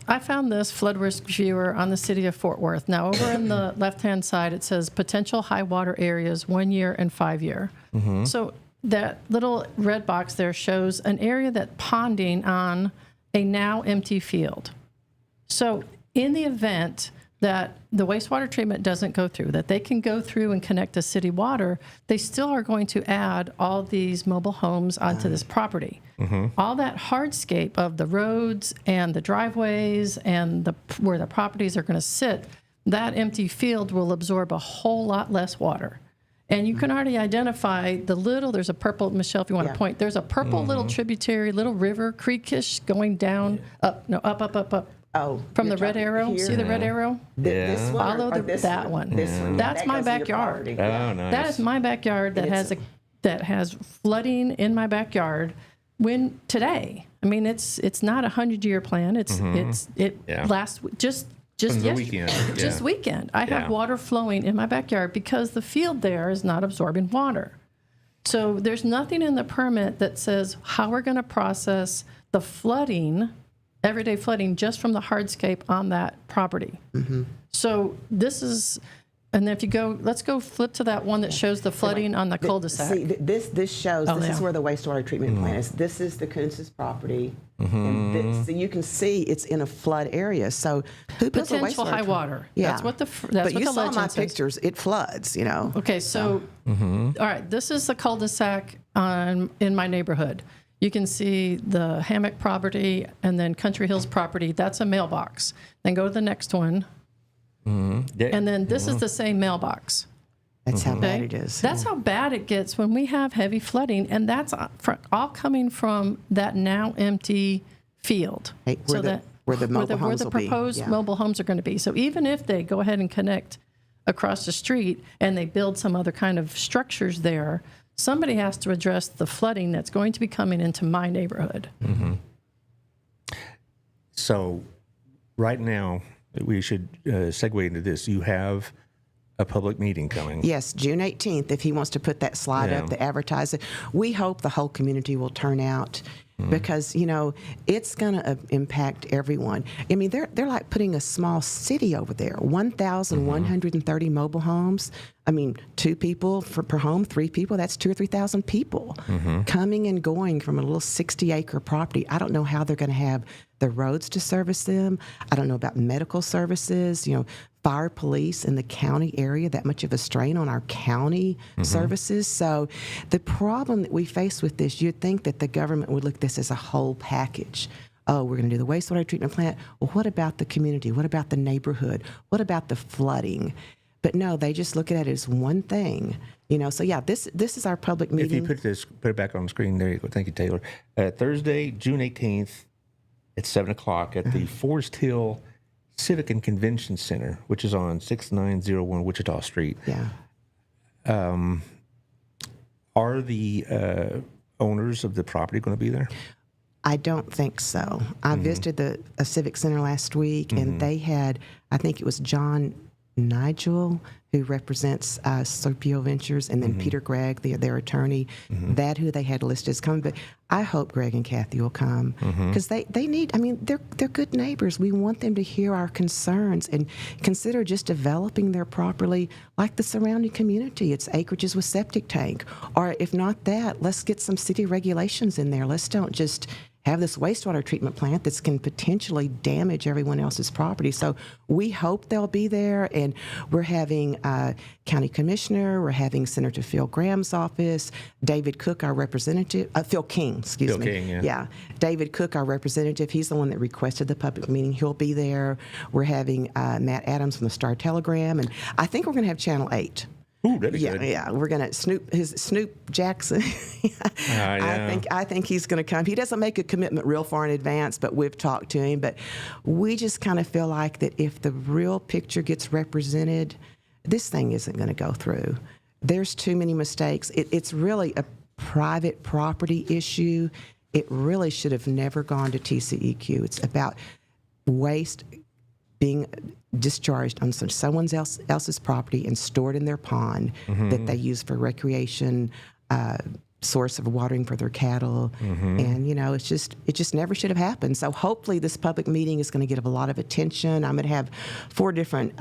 I found this flood risk viewer on the City of Fort Worth. Now, over in the left-hand side, it says potential high water areas 1 year and 5 year. So that little red box there shows an area that's ponding on a now empty field. So in the event that the wastewater treatment doesn't go through, that they can go through and connect to city water, they still are going to add all these mobile homes onto this property. All that hardscape of the roads and the driveways and where the properties are going to sit, that empty field will absorb a whole lot less water. And you can already identify there's a purple, Michelle, if you want to point, there's a purple little tributary, little river, creekish going down, up. Oh, from the red arrow. Here? See the red arrow? This one Follow or this that one. This one. That's That my goes to your backyard. property. Oh, nice. That is my backyard that has flooding in my backyard. Today, I mean, it's not a 100-year plan. Last just From the yesterday, weekend. just weekend. I have Yeah. water flowing in my backyard because the field there is not absorbing water. So there's nothing in the permit that says how we're going to process the flooding, everyday flooding, just from the hardscape on that property. So this is, and then if you go, let's go flip to that one that shows the flooding on the cul-de-sac. See, this shows, this is yeah. where the wastewater treatment plant is. This is the Kunz's property. And so you can see it's in a flood area. So who puts a Potential wastewater high treatment- water. Yeah. That's what the But you saw legend my says. pictures. It floods, you know. Okay, so all right, this is the cul-de-sac in my neighborhood. You can see the Hammock property and then Country Hills property. That's a mailbox. Then go to the next one. Yeah. And then this is the same mailbox. That's how bad Okay? it is. That's how bad it gets when we have heavy flooding, and that's all coming from that now empty field. Hey, where the mobile homes where the will be. proposed Yeah. mobile homes are going to be. So even if they go ahead and connect across the street and they build some other kind of structures there, somebody has to address the flooding that's going to be coming into my neighborhood. So right now, we should segue into this. You have a public meeting coming. Yes, June 18th, if he wants to put that slide Yeah. up, the advertise it. We hope the whole community will turn out because, it's going to impact everyone. I mean, they're like putting a small city over there, 1,130 mobile homes. I mean, 2 people per home, 3 people, that's 2,000 or 3,000 people coming and going from a little 60-acre property. I don't know how they're going to have the roads to service them. I don't know about medical services, fire, police in the county area, that much of a strain on our county services. So the problem that we face with this, you'd think that the government would look at this as a whole package. Oh, we're going to do the wastewater treatment plant. Well, what about the community? What about the neighborhood? What about the flooding? But no, they just look at it as one thing. So yeah, this is our public meeting. If you put it back on the screen, there you go. Thank you, Taylor. Thursday, June 18th at 7 o'clock at the Forest Hill Civic and Convention Center, which is on 6901 Wichita Street. Yeah. Are the owners of the property going to be there? I don't think so. I visited a civic center last week, and they had, I think it was John Nigel, who represents Serpio Ventures, and then Peter Gregg, their attorney. That who they had listed as coming. But I hope Greg and Kathy will come because they need. I mean, they're good neighbors. We want them to hear our concerns and consider just developing their property like the surrounding community. It's acreages with septic tank, or if not that, let's get some city regulations in there. Let's don't just have this wastewater treatment plant that can potentially damage everyone else's property. So we hope they'll be there, and we're having county commissioner, we're having Senator Phil Graham's office, David Cook, our representative, Phil King, excuse me. Phil King, yeah. David Cook, our representative, he's the one that requested the public meeting. He'll be there. We're having Matt Adams from the Star Telegram, and I think we're going to have Channel 8. Ooh, that'd be good. Yeah, we're gonna Snoop Jackson. Yeah. I think he's gonna come. He doesn't make a commitment real far in advance, but we've talked to him. But we just kind of feel like that if the real picture gets represented, this thing isn't going to go through. There's too many mistakes. It's really a private property issue. It really should have never gone to TCEQ. It's about waste being discharged on someone else's property and stored in their pond that they use for recreation, source of watering for their cattle. And, it just never should have happened. So hopefully this public meeting is going to get a lot of attention. I'm going to have 4 different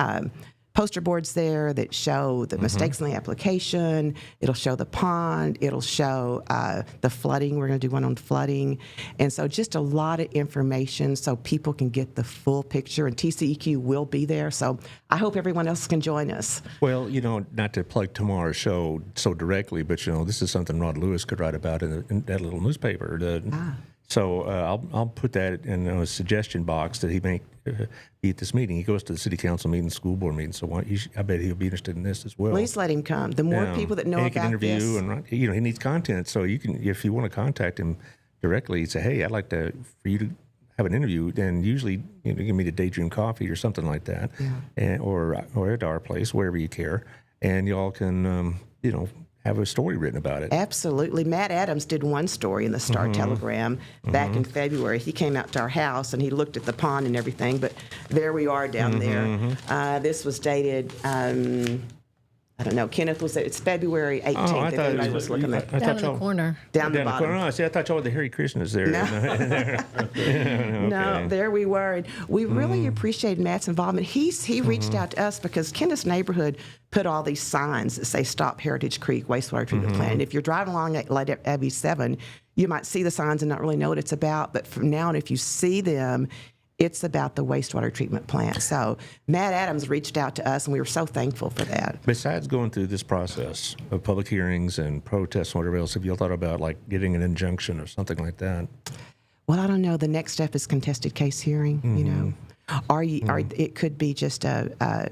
poster boards there that show the mistakes in the application. It'll show the pond. It'll show the flooding. We're going to do one on flooding. And so just a lot of information so people can get the full picture. And TCEQ will be there. So I hope everyone else can join us. Well, not to plug tomorrow's show so directly, but, this is something Rod Lewis could write about in that little newspaper. So I'll put that in a suggestion box that he may be at this meeting. He goes to the city council meeting, school board meeting, so I bet he'll be interested in this as well. Please let him come. The more people that know and he about can interview this. and he needs content, so you can, if you want to contact him directly, say, hey, I'd like for you to have an interview, and usually you can meet at Daydream Coffee or something like that, or at our place, wherever you care, and y'all can have a story written about it. Absolutely. Matt Adams did one story in the Star Telegram back in February. He came out to our house and he looked at the pond and everything, but there we are down there. This was dated, I don't know, Kenneth, it's February 18th. Oh, I if thought anybody it was was looking at Down in the corner. down the Down the bottom. corner. Oh, see, I thought y'all were the Hare Krishnas there. No, there we were. And we really appreciated Matt's involvement. He reached out to us because Kenneth's neighborhood put all these signs that say "Stop Heritage Creek Wastewater Treatment Plant." And if you're driving along at Light Abbey 7, you might see the signs and not really know what it's about. But from now on, if you see them, it's about the wastewater treatment plant. So Matt Adams reached out to us, and we were so thankful for that. Besides going through this process of public hearings and protests and whatever else, have you thought about like getting an injunction or something like that? Well, I don't know. The next step is contested case hearing. or it could be just a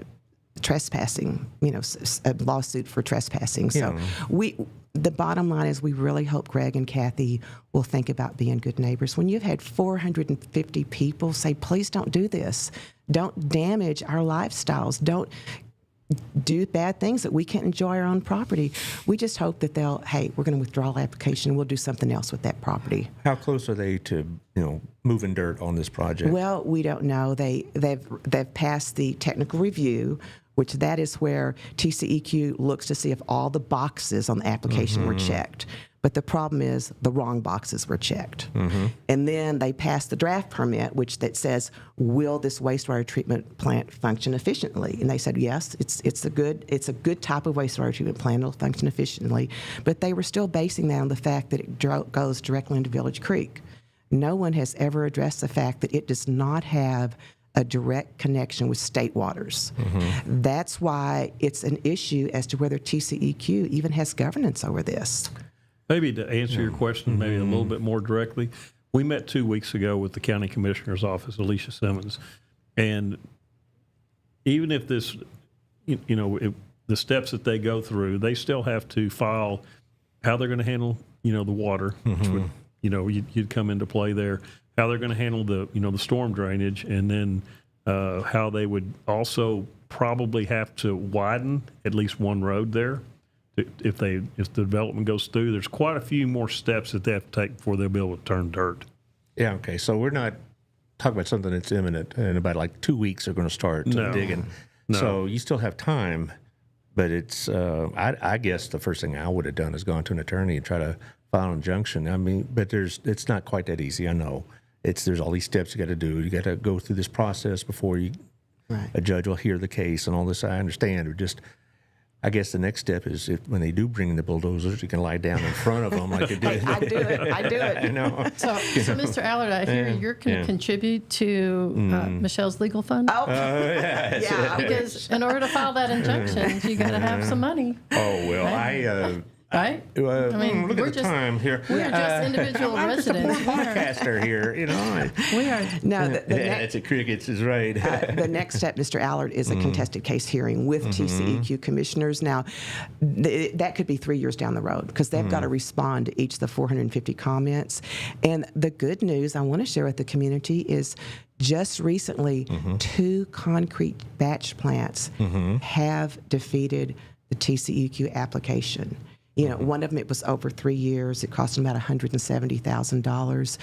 trespassing, a lawsuit for trespassing. So the bottom line is we really hope Greg and Kathy will think about being good neighbors. When you've had 450 people say, please don't do this, don't damage our lifestyles, don't do bad things that we can't enjoy our own property. We just hope that hey, we're going to withdraw the application. We'll do something else with that property. How close are they to, moving dirt on this project? Well, we don't know. They've passed the technical review, which that is where TCEQ looks to see if all the boxes on the application were checked. But the problem is the wrong boxes were checked. And then they passed the draft permit, that says, will this wastewater treatment plant function efficiently? And they said, yes, it's a good type of wastewater treatment plant. It'll function efficiently. But they were still basing that on the fact that it goes directly into Village Creek. No one has ever addressed the fact that it does not have a direct connection with state waters. That's why it's an issue as to whether TCEQ even has governance over this. Maybe to answer your question maybe a little bit more directly, we met 2 weeks ago with the county commissioner's office, Alicia Simmons, and even if this, the steps that they go through, they still have to file how they're going to handle, the water, which would, you'd come into play there, how they're going to handle the, the storm drainage, and then how they would also probably have to widen at least one road there. If the development goes through, there's quite a few more steps that they have to take before they'll be able to turn dirt. Yeah, okay. So we're not talking about something that's imminent. In about 2 weeks, they're going to start digging. No. So you still have time, but it's, I guess the first thing I would have done is gone to an attorney and try to file an injunction. I mean, but it's not quite that easy, I know. There's all these steps you got to do. You got to go through this process before a judge will hear the case and all this. I understand. I guess the next step is when they do bring in the bulldozers, you can lie down in front of them like they did. I do it. I know. So Mr. Allard, I hear you're going to contribite to Michelle's legal fund. Oh, yeah. Because in order to file that injunction, you got to have some money. Oh well, right? Right? I mean, look at the time here. We're just individual I'm residents. just a poor podcaster here, We are. No, it's a crickets is right. the next step, Mr. Allard, is a contested case hearing with TCEQ commissioners. Now, that could be 3 years down the road because they've got to respond to each of the 450 comments. And the good news I want to share with the community is just recently, 2 concrete batch plants have defeated the TCEQ application. One of them, it was over 3 years. It cost them about $170,000.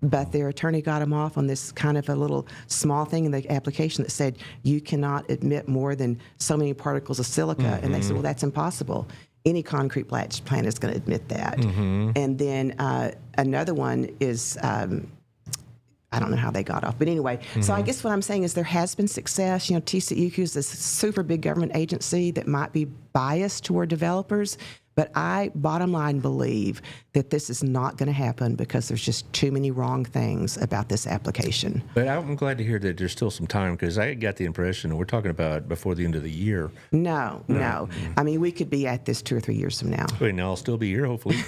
But their attorney got them off on this kind of a little small thing in the application that said you cannot admit more than so many particles of silica. And they said, well, that's impossible. Any concrete batch plant is going to admit that. And then another one is, I don't know how they got off. But anyway, so I guess what I'm saying is there has been success. TCEQ is this super big government agency that might be biased toward developers. But I, bottom line, believe that this is not going to happen because there's just too many wrong things about this application. But I'm glad to hear that there's still some time because I got the impression that we're talking about before the end of the year. No. I mean, we could be at this 2 or 3 years from now. And I'll still be here. Hopefully, you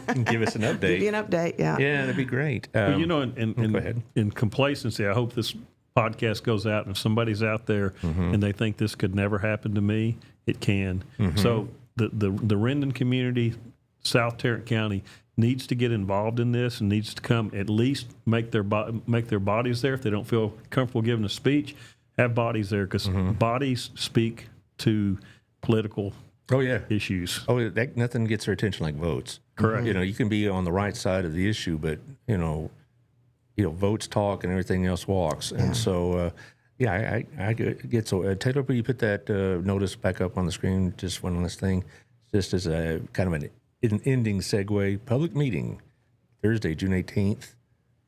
can give us an update. Give you an update, yeah. Yeah, that'd be great. Well, go ahead. In complacency, I hope this podcast goes out, and if somebody's out there and they think this could never happen to me, it can. So the Rendon community, South Tarrant County, needs to get involved in this and needs to come at least make their bodies there. If they don't feel comfortable giving a speech, have bodies there because bodies speak to political issues. Oh, nothing gets their attention like votes. Correct. You can be on the right side of the issue, but votes talk and everything else walks. Yeah. And so, I get so. Taylor, will you put that notice back up on the screen? Just one last thing, just as a kind of an ending segue. Public meeting Thursday, June 18th,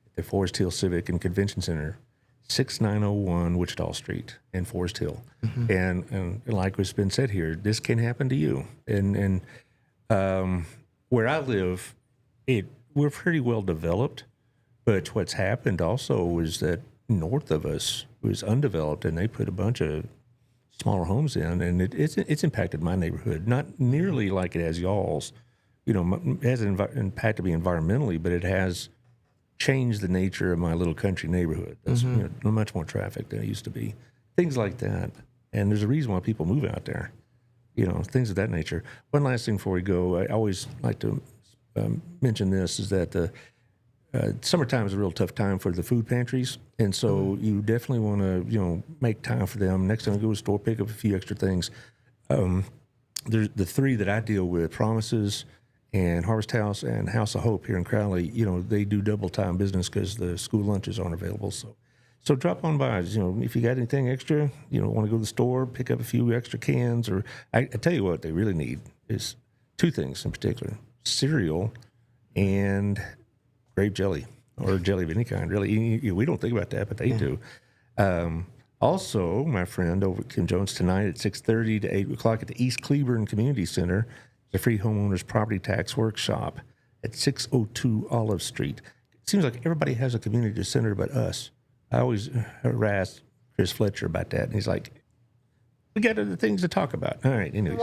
at the Forest Hill Civic and Convention Center, 6901 Wichita Street in Forest Hill. And like what's been said here, this can happen to you. And where I live, we're pretty well developed. But what's happened also was that north of us was undeveloped, and they put a bunch of smaller homes in, and it's impacted my neighborhood. Not nearly like it has y'all's. It hasn't impacted me environmentally, but it has changed the nature of my little country neighborhood. There's much more traffic than it used to be. Things like that. And there's a reason why people move out there. Things of that nature. One last thing before we go, I always like to mention this, is that summertime is a real tough time for the food pantries. And so you definitely want to, make time for them. Next time you go to the store, pick up a few extra things. There's the three that I deal with, Promises and Harvest House and House of Hope here in Crowley. They do double time business because the school lunches aren't available. So drop on by. If you got anything extra, want to go to the store, pick up a few extra cans. Or I tell you what they really need is two things in particular: cereal and grape jelly, or jelly of any kind. Really, we don't think about that, but they do. Also, my friend over at Kim Jones tonight at 6:30 to 8 o'clock at the East Cleburne Community Center, the free homeowners property tax workshop at 602 Olive Street. It seems like everybody has a community center but us. I always harass Chris Fletcher about that, and he's like, we got other things to talk about. All right, anyways.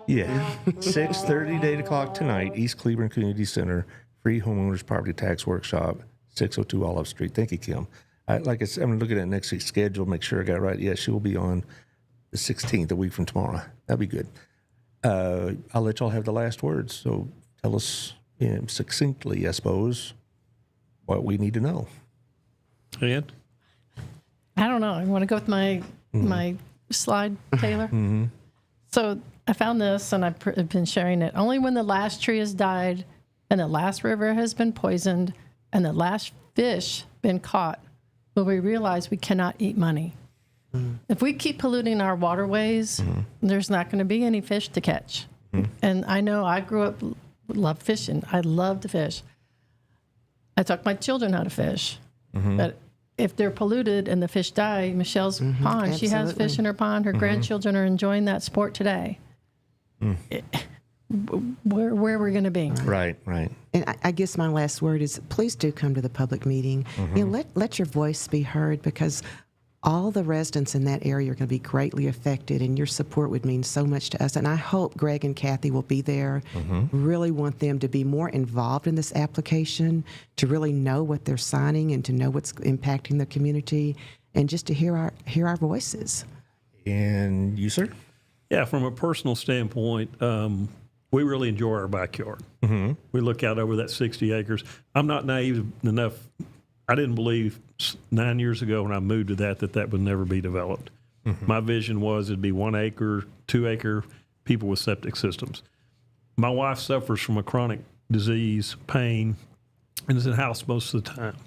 Yeah, 6:30 to 8 o'clock tonight, East Cleburne Community Center, free homeowners property tax workshop, 602 Olive Street. Thank you, Kim. Like I said, I'm going to look at that next week's schedule, make sure I got it right. Yeah, she will be on the 16th, a week from tomorrow. That'd be good. I'll let y'all have the last words. So tell us succinctly, I suppose, what we need to know. And I don't know. I want to go with my slide, Taylor. So I found this, and I've been sharing it. Only when the last tree has died, and the last river has been poisoned, and the last fish been caught, will we realize we cannot eat money. If we keep polluting our waterways, there's not going to be any fish to catch. And I know I grew up, loved fishing. I love to fish. I taught my children how to fish. But if they're polluted and the fish die, Michelle's pond, she has fish in her pond. Her grandchildren are enjoying that sport today. Where are we going to be? Right. And I guess my last word is, please do come to the public meeting. Let your voice be heard, because all the residents in that area are going to be greatly affected, and your support would mean so much to us. And I hope Greg and Kathy will be there. Really want them to be more involved in this application, to really know what they're signing and to know what's impacting the community, and just to hear our voices. And you, sir? yeah, from a personal standpoint, we really enjoy our backyard. We look out over that 60 acres. I'm not naive enough. I didn't believe 9 years ago when I moved to that would never be developed. My vision was it'd be 1 acre, 2 acre, people with septic systems. My wife suffers from a chronic disease, pain, and is in house most of the time.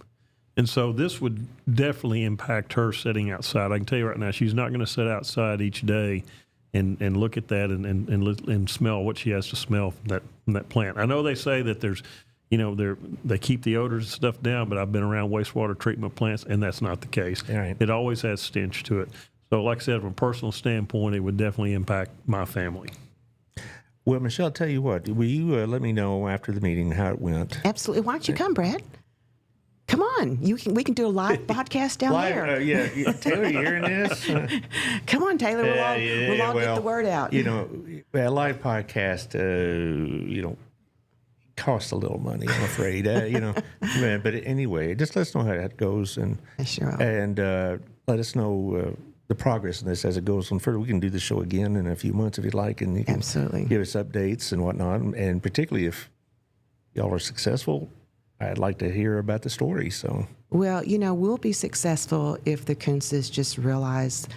And so this would definitely impact her sitting outside. I can tell you right now, she's not going to sit outside each day and look at that and smell what she has to smell from that plant. I know they say that there's, they keep the odors and stuff down, but I've been around wastewater treatment plants, and that's not the case. Right. It always has stench to it. So like I said, from a personal standpoint, it would definitely impact my family. Well, Michelle, tell you what, will you let me know after the meeting how it went? Absolutely. Why don't you come, Brad? Come on. We can do a live podcast down there. Yeah. Taylor, you hearing this? Come on, Taylor. We'll all get the word out. A live podcast, costs a little money, I'm afraid. But anyway, just let us know how that goes, and Sure. And let us know the progress in this as it goes on further. We can do the show again in a few months if you'd like, and you can Absolutely. give us updates and whatnot. And particularly if y'all are successful, I'd like to hear about the story. So, Well, we'll be successful if the Kuntzes just realize,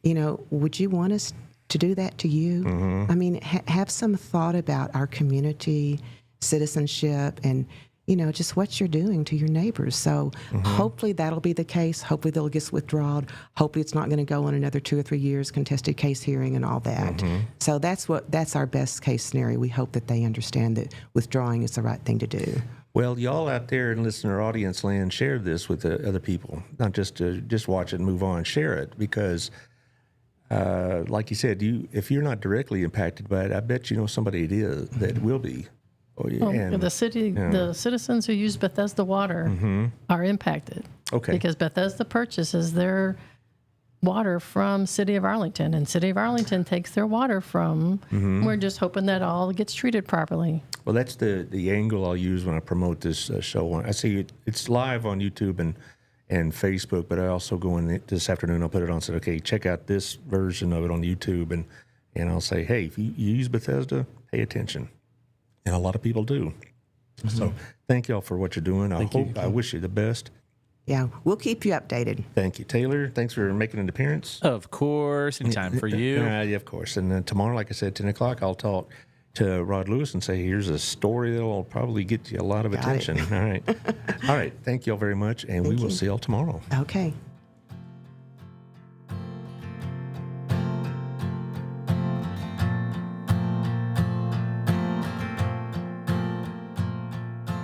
would you want us to do that to you? I mean, have some thought about our community, citizenship, and, just what you're doing to your neighbors. So hopefully that'll be the case. Hopefully they'll get withdrawn. Hopefully it's not going to go on another 2 or 3 years, contested case hearing and all that. So that's our best case scenario. We hope that they understand that withdrawing is the right thing to do. well, y'all out there in listener audience land, share this with other people, not just to just watch it and move on. Share it, because like you said, if you're not directly impacted by it, I bet you know somebody it is that will be. The citizens who use Bethesda water are impacted. Okay. Because Bethesda purchases their water from City of Arlington, and City of Arlington takes their water from. We're just hoping that all gets treated properly. Well, that's the angle I'll use when I promote this show. I see it's live on YouTube and Facebook, but I also go in this afternoon. I'll put it on. Said, okay, check out this version of it on YouTube, and I'll say, hey, if you use Bethesda, pay attention, and a lot of people do. So thank y'all for what you're doing. I wish you the best. Yeah, we'll keep you updated. Thank you, Taylor. Thanks for making an appearance. Of course, anytime for you. Yeah, of course. And then tomorrow, like I said, 10 o'clock, I'll talk to Rod Lewis and say, here's a story that'll probably get you a lot of attention. All right. All right. Thank you all very much, and we will see y'all tomorrow. Okay.